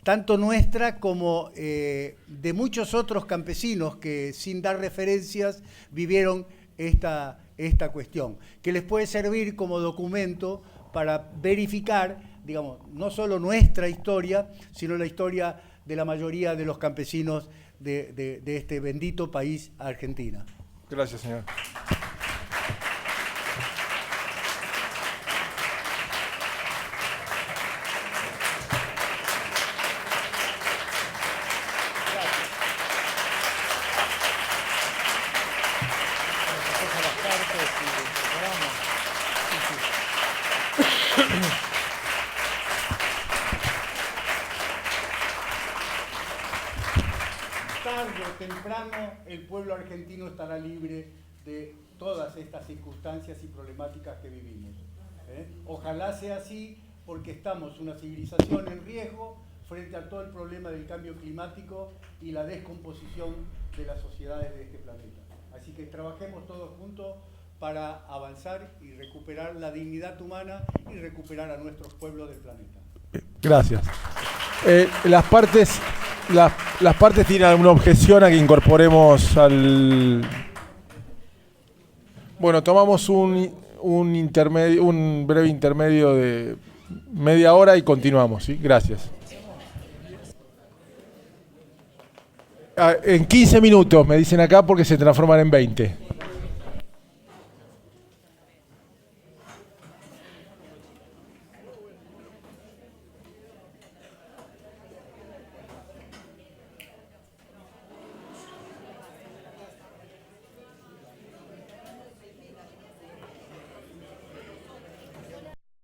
tanto nuestra como de muchos otros campesinos que, sin dar referencias, vivieron esta cuestión, que les puede servir como documento para verificar, digamos, no solo nuestra historia, sino la historia de la mayoría de los campesinos de este bendito país, Argentina. Gracias, señor. Tarde o temprano el pueblo argentino estará libre de todas estas circunstancias y problemáticas que vivimos. Ojalá sea así, porque estamos una civilización en riesgo frente a todo el problema del cambio climático y la descomposición de las sociedades de este planeta. Así que trabajemos todos juntos para avanzar y recuperar la dignidad humana y recuperar a nuestros pueblos del planeta. Gracias. Las partes tienen alguna objeción a que incorporemos al... Bueno, tomamos un breve intermedio de media hora y continuamos, ¿sí? Gracias. En 15 minutos, me dicen acá, porque se transforman en 20.